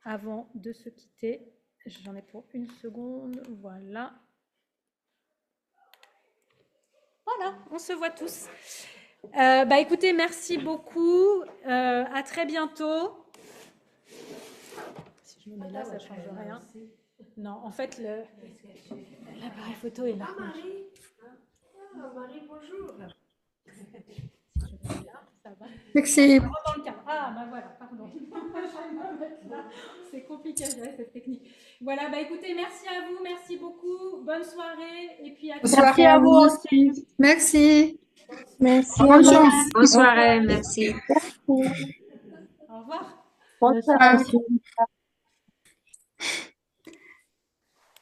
Speaker 2: avant de se quitter. J'en ai pour une seconde. Voilà. Voilà, on se voit tous. Écoutez, merci beaucoup. À très bientôt. Si je me mets là, ça ne change rien. Non, en fait, l'appareil photo est là.
Speaker 3: Ah, Marie! Ah, Marie, bonjour!
Speaker 2: Ça va.
Speaker 8: Merci.
Speaker 2: Dans le cadre. Ah, voilà, pardon. C'est compliqué cette technique. Voilà, écoutez, merci à vous, merci beaucoup. Bonne soirée et puis à
Speaker 8: Bonne soirée à vous aussi. Merci.
Speaker 1: Merci.
Speaker 8: Bonne chance.
Speaker 10: Bonne soirée, merci.
Speaker 2: Au revoir.
Speaker 1: Bonne soirée.